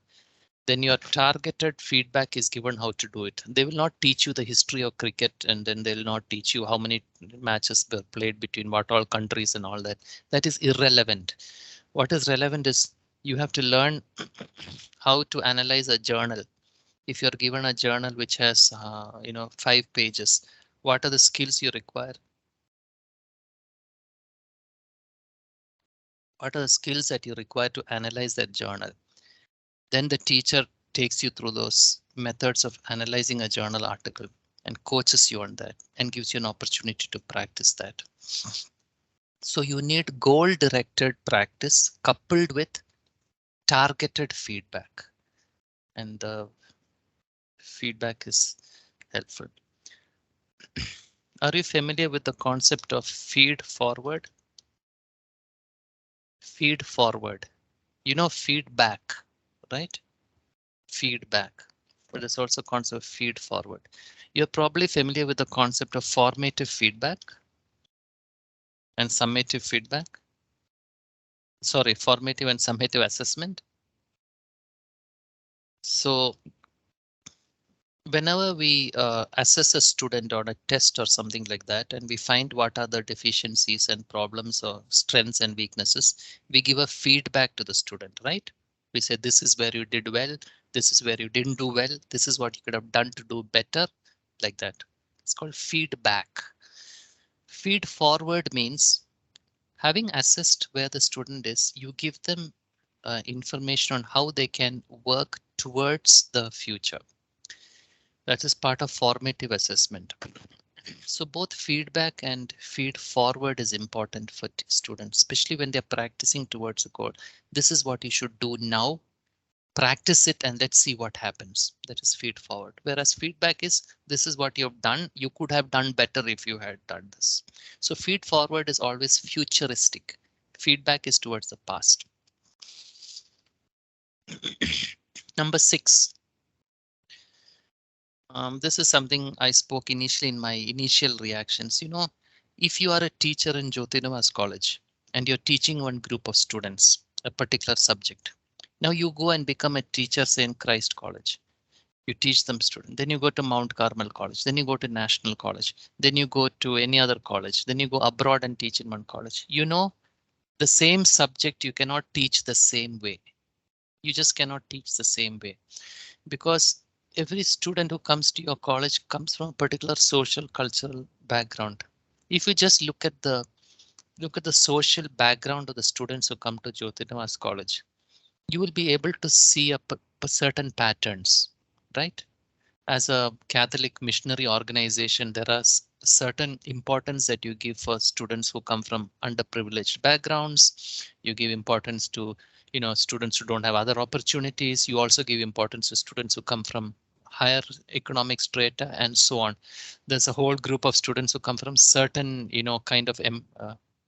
Then your targeted feedback is given how to do it. They will not teach you the history of cricket, and then they'll not teach you how many matches were played between what all countries and all that. That is irrelevant. What is relevant is you have to learn how to analyze a journal. If you're given a journal which has 5 pages, what are the skills you require? What are the skills that you require to analyze that journal? Then the teacher takes you through those methods of analyzing a journal article and coaches you on that and gives you an opportunity to practice that. So you need goal-directed practice coupled with targeted feedback, and the feedback is helpful. Are you familiar with the concept of feed forward? Feed forward. You know feedback, right? Feedback. But there's also concept of feed forward. You're probably familiar with the concept of formative feedback and summative feedback. Sorry, formative and summative assessment. So whenever we assess a student on a test or something like that, and we find what are the deficiencies and problems or strengths and weaknesses, we give a feedback to the student, right? We say, this is where you did well. This is where you didn't do well. This is what you could have done to do better, like that. It's called feedback. Feed forward means having assessed where the student is, you give them information on how they can work towards the future. That is part of formative assessment. So both feedback and feed forward is important for students, especially when they're practicing towards a goal. This is what you should do now. Practice it and let's see what happens. That is feed forward. Whereas feedback is, this is what you've done. You could have done better if you had done this. So feed forward is always futuristic. Feedback is towards the past. Number 6. This is something I spoke initially in my initial reactions. You know, if you are a teacher in Jyotirniwas College and you're teaching one group of students a particular subject, now you go and become a teacher, say in Christ College. You teach them students, then you go to Mount Carmel College, then you go to National College, then you go to any other college, then you go abroad and teach in one college. You know, the same subject you cannot teach the same way. You just cannot teach the same way, because every student who comes to your college comes from a particular social cultural background. If you just look at the social background of the students who come to Jyotirniwas College, you will be able to see certain patterns, right? As a Catholic missionary organization, there are certain importance that you give for students who come from underprivileged backgrounds. You give importance to, you know, students who don't have other opportunities. You also give importance to students who come from higher economic strata and so on. There's a whole group of students who come from certain, you know, kind of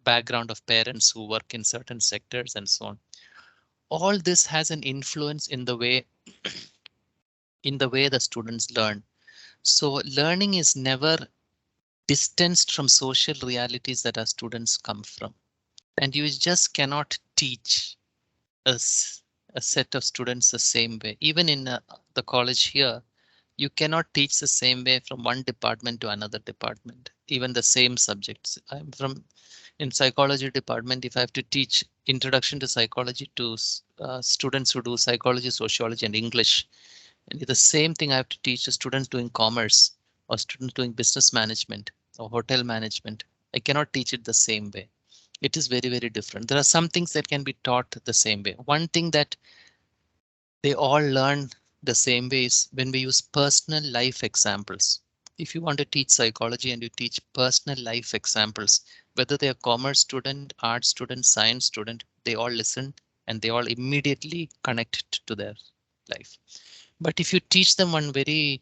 background of parents who work in certain sectors and so on. All this has an influence in the way the students learn. So learning is never distanced from social realities that our students come from. And you just cannot teach a set of students the same way. Even in the college here, you cannot teach the same way from one department to another department, even the same subjects. I'm from in psychology department. If I have to teach introduction to psychology to students who do psychology, sociology and English, and the same thing I have to teach the students doing commerce or students doing business management or hotel management. I cannot teach it the same way. It is very, very different. There are some things that can be taught the same way. One thing that they all learn the same way is when we use personal life examples. If you want to teach psychology and you teach personal life examples, whether they are commerce student, art student, science student, they all listen and they all immediately connect to their life. But if you teach them one very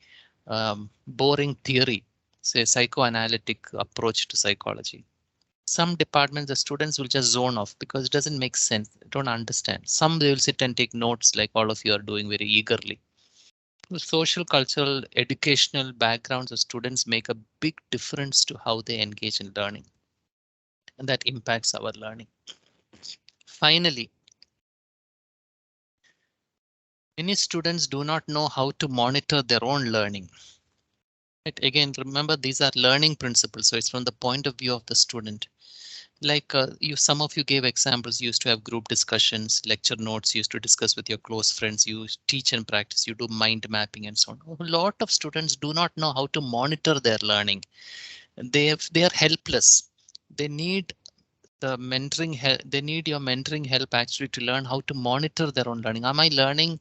boring theory, say psychoanalytic approach to psychology, some departments, the students will just zone off because it doesn't make sense. They don't understand. Some they will sit and take notes like all of you are doing very eagerly. The social, cultural, educational backgrounds of students make a big difference to how they engage in learning. And that impacts our learning. Finally, many students do not know how to monitor their own learning. Right? Again, remember, these are learning principles. So it's from the point of view of the student. Like some of you gave examples. You used to have group discussions, lecture notes, you used to discuss with your close friends, you teach and practice, you do mind mapping and so on. A lot of students do not know how to monitor their learning. They are helpless. They need the mentoring help. They need your mentoring help actually to learn how to monitor their own learning. Am I learning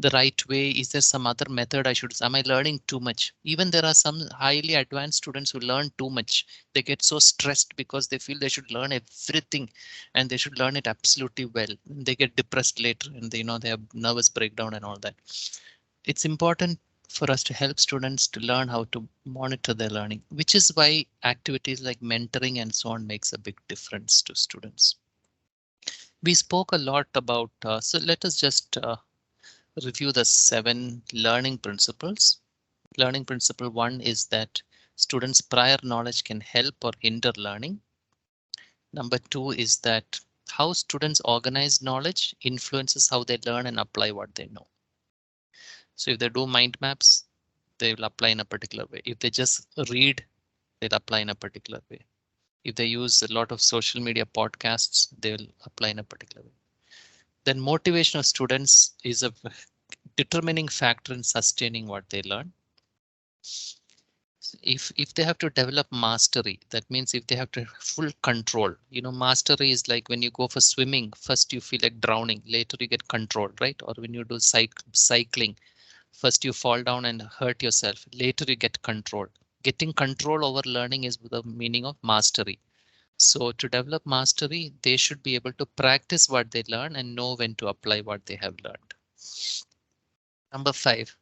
the right way? Is there some other method I should? Am I learning too much? Even there are some highly advanced students who learn too much. They get so stressed because they feel they should learn everything and they should learn it absolutely well. They get depressed later and they have nervous breakdown and all that. It's important for us to help students to learn how to monitor their learning, which is why activities like mentoring and so on makes a big difference to students. We spoke a lot about, so let us just review the 7 learning principles. Learning principle 1 is that students' prior knowledge can help or hinder learning. Number 2 is that how students organize knowledge influences how they learn and apply what they know. So if they do mind maps, they will apply in a particular way. If they just read, they'll apply in a particular way. If they use a lot of social media podcasts, they will apply in a particular way. Then motivation of students is a determining factor in sustaining what they learn. If they have to develop mastery, that means if they have to full control, mastery is like when you go for swimming, first you feel like drowning, later you get control, right? Or when you do cycling, first you fall down and hurt yourself, later you get control. Getting control over learning is the meaning of mastery. So to develop mastery, they should be able to practice what they learn and know when to apply what they have learned. Number 5.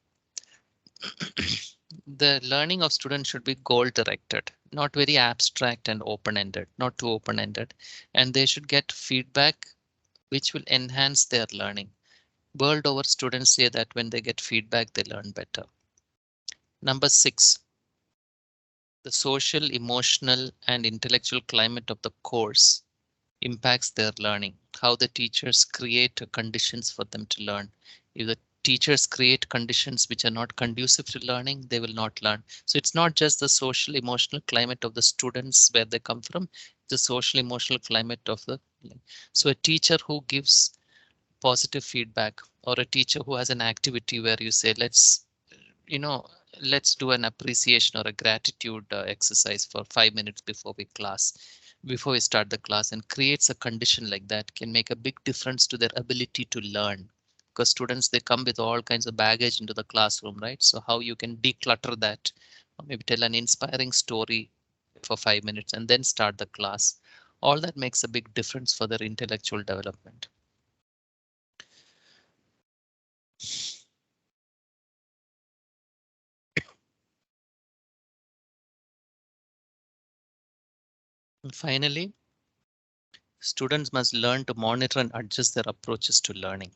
The learning of students should be goal directed, not very abstract and open-ended, not too open-ended, and they should get feedback which will enhance their learning. World over, students say that when they get feedback, they learn better. Number 6. The social, emotional, and intellectual climate of the course impacts their learning. How the teachers create conditions for them to learn. If the teachers create conditions which are not conducive to learning, they will not learn. So it's not just the social, emotional climate of the students where they come from, the social, emotional climate of the. So a teacher who gives positive feedback, or a teacher who has an activity where you say, let's do an appreciation or a gratitude exercise for 5 minutes before we start the class, and creates a condition like that, can make a big difference to their ability to learn. Because students, they come with all kinds of baggage into the classroom, right? So how you can declutter that, or maybe tell an inspiring story for 5 minutes and then start the class. All that makes a big difference for their intellectual development. And finally, students must learn to monitor and adjust their approaches to learning.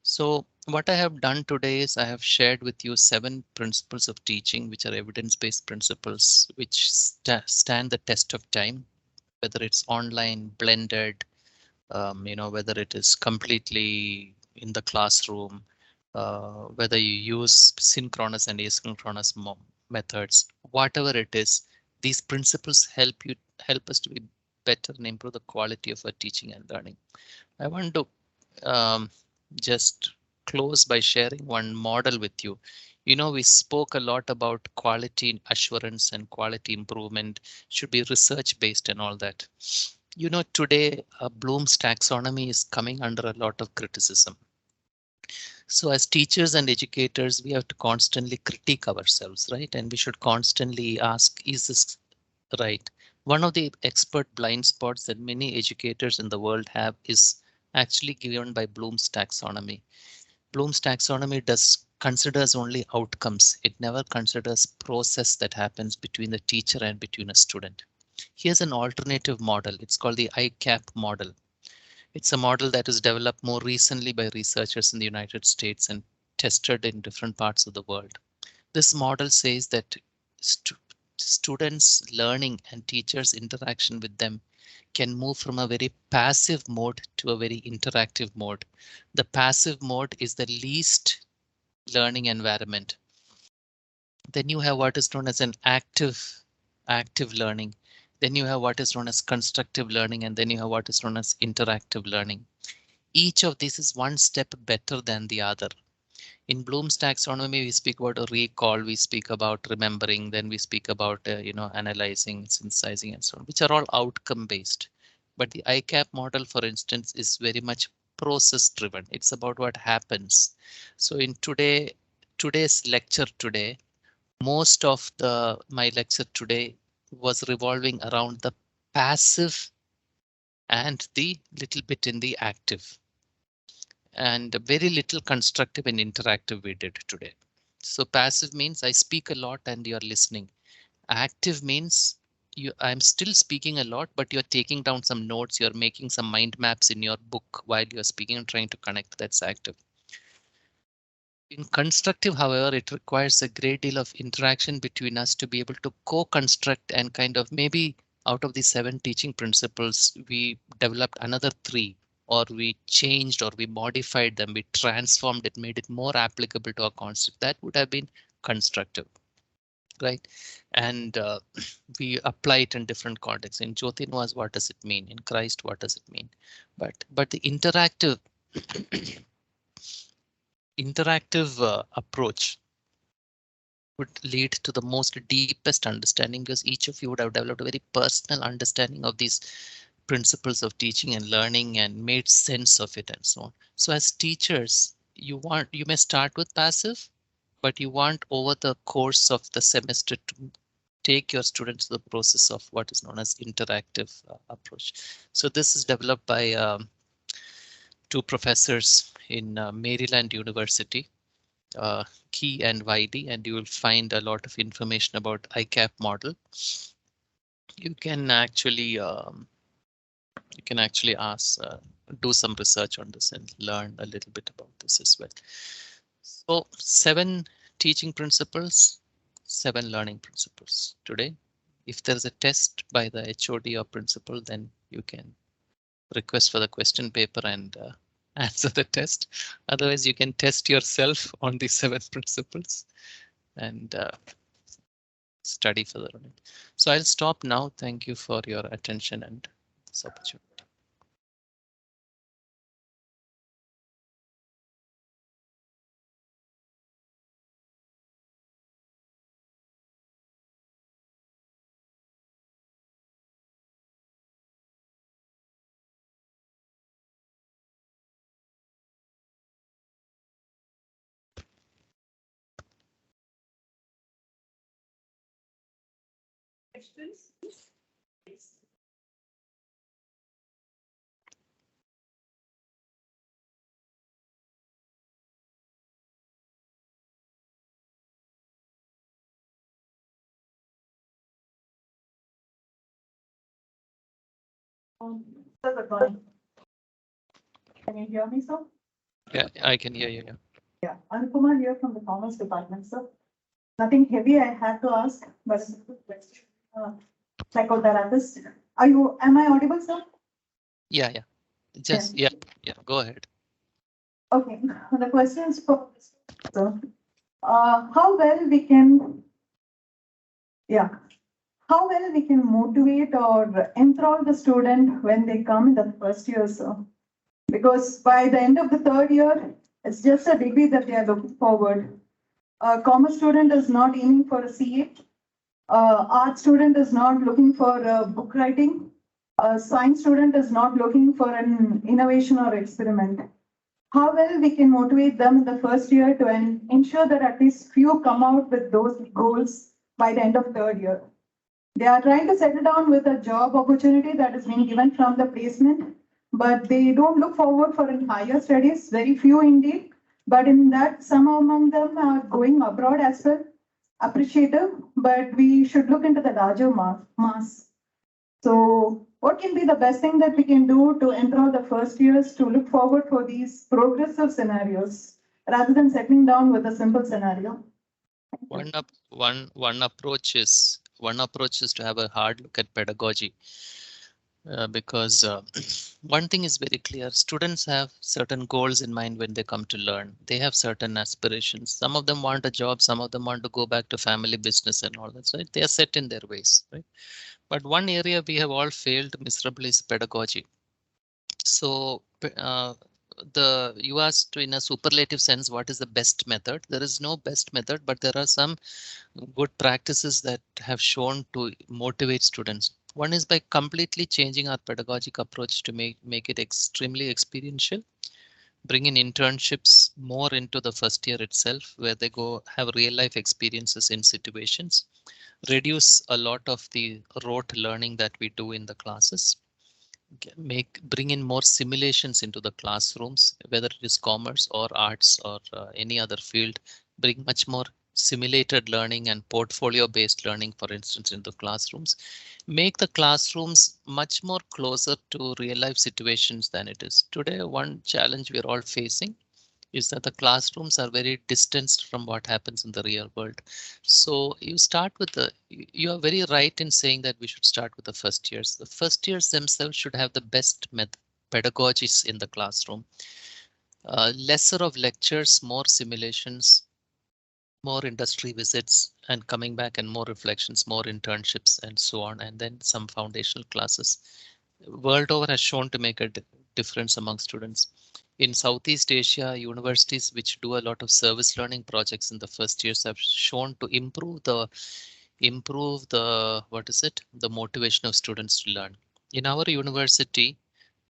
So what I have done today is I have shared with you 7 principles of teaching, which are evidence-based principles, which stand the test of time, whether it's online, blended, whether it is completely in the classroom, whether you use synchronous and asynchronous methods, whatever it is, these principles help us to be better and improve the quality of our teaching and learning. I want to just close by sharing one model with you. We spoke a lot about quality assurance and quality improvement should be research based and all that. Today Bloom's taxonomy is coming under a lot of criticism. So as teachers and educators, we have to constantly critique ourselves, right? And we should constantly ask, is this right? One of the expert blind spots that many educators in the world have is actually given by Bloom's taxonomy. Bloom's taxonomy considers only outcomes. It never considers process that happens between the teacher and between a student. Here's an alternative model. It's called the ICAP model. It's a model that is developed more recently by researchers in the United States and tested in different parts of the world. This model says that students' learning and teachers' interaction with them can move from a very passive mode to a very interactive mode. The passive mode is the least learning environment. Then you have what is known as an active learning. Then you have what is known as constructive learning, and then you have what is known as interactive learning. Each of these is one step better than the other. In Bloom's taxonomy, we speak about a recall, we speak about remembering, then we speak about analyzing, synthesizing, and so on, which are all outcome based. But the ICAP model, for instance, is very much process driven. It's about what happens. So in today's lecture today, most of my lecture today was revolving around the passive and the little bit in the active. And very little constructive and interactive we did today. So passive means I speak a lot and you're listening. Active means I'm still speaking a lot, but you're taking down some notes, you're making some mind maps in your book while you're speaking and trying to connect. That's active. In constructive, however, it requires a great deal of interaction between us to be able to co-construct and kind of maybe out of the 7 teaching principles, we developed another 3. Or we changed or we modified them, we transformed it, made it more applicable to our concept. That would have been constructive, right? And we apply it in different contexts. In Jyotinvas, what does it mean? In Christ, what does it mean? But the interactive approach would lead to the most deepest understanding, because each of you would have developed a very personal understanding of these principles of teaching and learning and made sense of it and so on. So as teachers, you may start with passive, but you want over the course of the semester to take your students to the process of what is known as interactive approach. So this is developed by two professors in Maryland University, Key and Wiley, and you will find a lot of information about ICAP model. You can actually ask, do some research on this and learn a little bit about this as well. So 7 teaching principles, 7 learning principles today. If there's a test by the HOD or principal, then you can request for the question paper and answer the test. Otherwise, you can test yourself on the 7 principles and study further on it. So I'll stop now. Thank you for your attention and this opportunity. Questions? Please. Sir, good morning. Can you hear me, sir? Yeah, I can hear you. Yeah. Yeah, Anukumar here from the Commerce Department, sir. Nothing heavy I had to ask, but it's a good question. Psychotherapist, am I audible, sir? Yeah. Just yeah. Go ahead. Okay, the question is for, sir, how well we can motivate or enthrall the student when they come in the first year, sir? Because by the end of the 3rd year, it's just a degree that they are looking forward. A commerce student is not aiming for a CA. Art student is not looking for book writing. A science student is not looking for an innovation or experiment. How well we can motivate them in the first year to ensure that at least few come out with those goals by the end of 3rd year. They are trying to settle down with a job opportunity that is being given from the placement, but they don't look forward for in higher studies, very few indeed. But in that, some among them are going abroad as well. Appreciative, but we should look into the larger mass. So what can be the best thing that we can do to enthrall the first years to look forward for these progressive scenarios rather than settling down with a simple scenario? One approach is to have a hard look at pedagogy. Because one thing is very clear, students have certain goals in mind when they come to learn. They have certain aspirations. Some of them want a job, some of them want to go back to family business and all that. So they are set in their ways, right? But one area we have all failed miserably is pedagogy. So you asked in a superlative sense, what is the best method? There is no best method, but there are some good practices that have shown to motivate students. One is by completely changing our pedagogic approach to make it extremely experiential. Bring in internships more into the first year itself, where they go have real life experiences in situations. Reduce a lot of the rote learning that we do in the classes. Bring in more simulations into the classrooms, whether it is commerce or arts or any other field. Bring much more simulated learning and portfolio based learning, for instance, in the classrooms. Make the classrooms much more closer to real life situations than it is today. One challenge we're all facing is that the classrooms are very distanced from what happens in the real world. So you are very right in saying that we should start with the first years. The first years themselves should have the best pedagogies in the classroom. Lesser of lectures, more simulations, more industry visits and coming back, and more reflections, more internships and so on, and then some foundational classes. World over has shown to make a difference among students. In Southeast Asia, universities which do a lot of service learning projects in the first years have shown to improve the motivation of students to learn. In our university,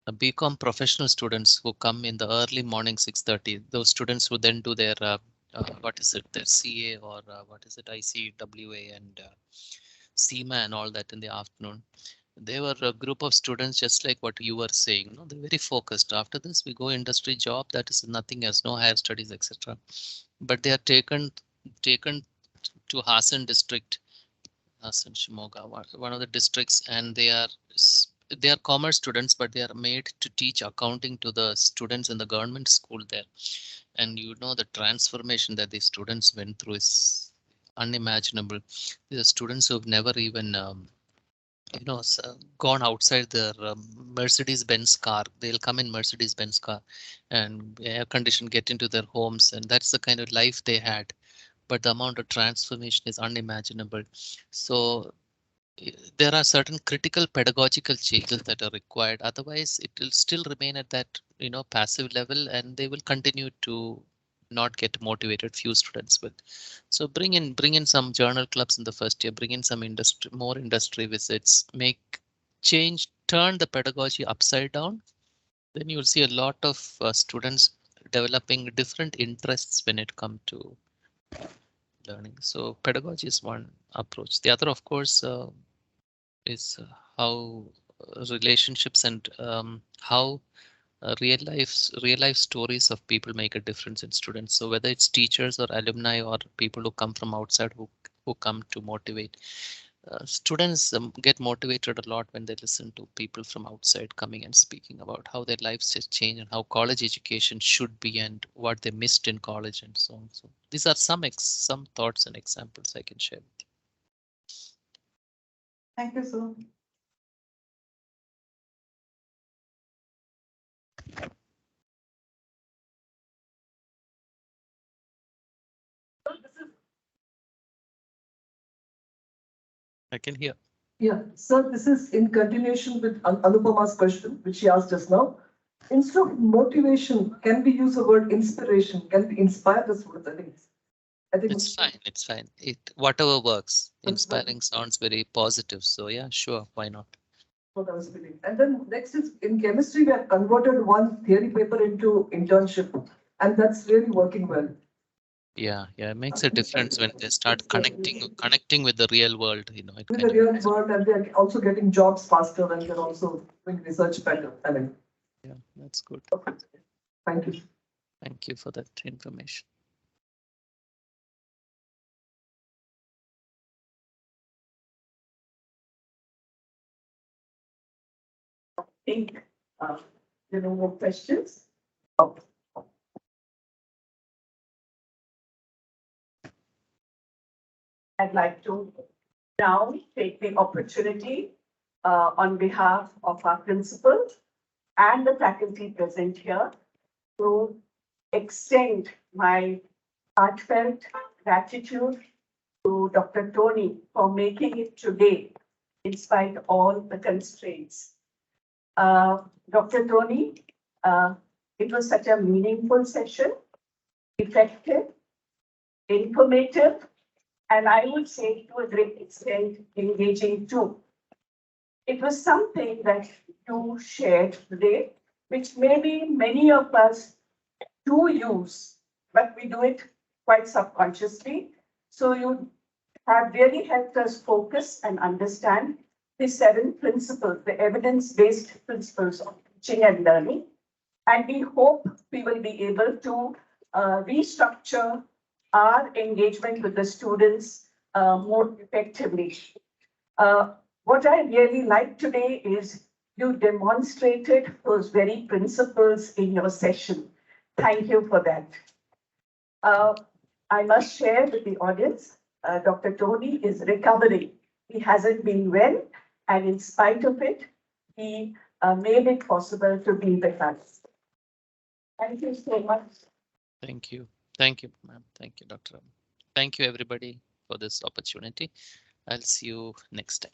BCom professional students who come in the early morning 6:30, those students who then do their what is it, the CA or what is it, ICWA and CMA and all that in the afternoon. They were a group of students just like what you were saying. No, they're very focused. After this, we go industry job. That is nothing else, no higher studies, etc. But they are taken to Hassan district, Hassan Shimoga, one of the districts, and they are commerce students, but they are made to teach accounting to the students in the government school there. And you know the transformation that the students went through is unimaginable. These are students who've never even gone outside their Mercedes-Benz car. They'll come in Mercedes-Benz car and air condition, get into their homes, and that's the kind of life they had. But the amount of transformation is unimaginable. So there are certain critical pedagogical changes that are required. Otherwise, it will still remain at that passive level, and they will continue to not get motivated. Few students will. So bring in some journal clubs in the first year. Bring in some more industry visits. Make change. Turn the pedagogy upside down. Then you'll see a lot of students developing different interests when it comes to learning. So pedagogy is one approach. The other, of course, is how relationships and how real life stories of people make a difference in students. So whether it's teachers or alumni or people who come from outside who come to motivate. Students get motivated a lot when they listen to people from outside coming and speaking about how their lives has changed and how college education should be and what they missed in college and so on. So these are some thoughts and examples I can share with you. Thank you, sir. I can hear. Yeah, sir, this is in continuation with Anupama's question, which she asked just now. Instead of motivation, can we use the word inspiration? Can we inspire the students? I think It's fine. It's fine. Whatever works. Inspiring sounds very positive. So yeah, sure. Why not? what I was feeling. And then next is in chemistry, we have converted one theory paper into internship, and that's really working well. Yeah, it makes a difference when they start connecting with the real world. With the real world, and they're also getting jobs faster, and they're also doing research better. Yeah, that's good. Thank you. Thank you for that information. I think there are no more questions. I'd like to now take the opportunity on behalf of our principal and the faculty present here to extend my heartfelt gratitude to Dr. Tony for making it today in spite of all the constraints. Dr. Tony, it was such a meaningful session, effective, informative, and I would say to a great extent engaging too. It was something that you shared today, which maybe many of us do use, but we do it quite subconsciously. So you have really helped us focus and understand the 7 principles, the evidence-based principles of teaching and learning. And we hope we will be able to restructure our engagement with the students more effectively. What I really like today is you demonstrated those very principles in your session. Thank you for that. I must share with the audience, Dr. Tony is recovering. He hasn't been well, and in spite of it, he made it possible to be with us. Thank you so much. Thank you. Thank you, ma'am. Thank you, Dr. Thank you, everybody, for this opportunity. I'll see you next time.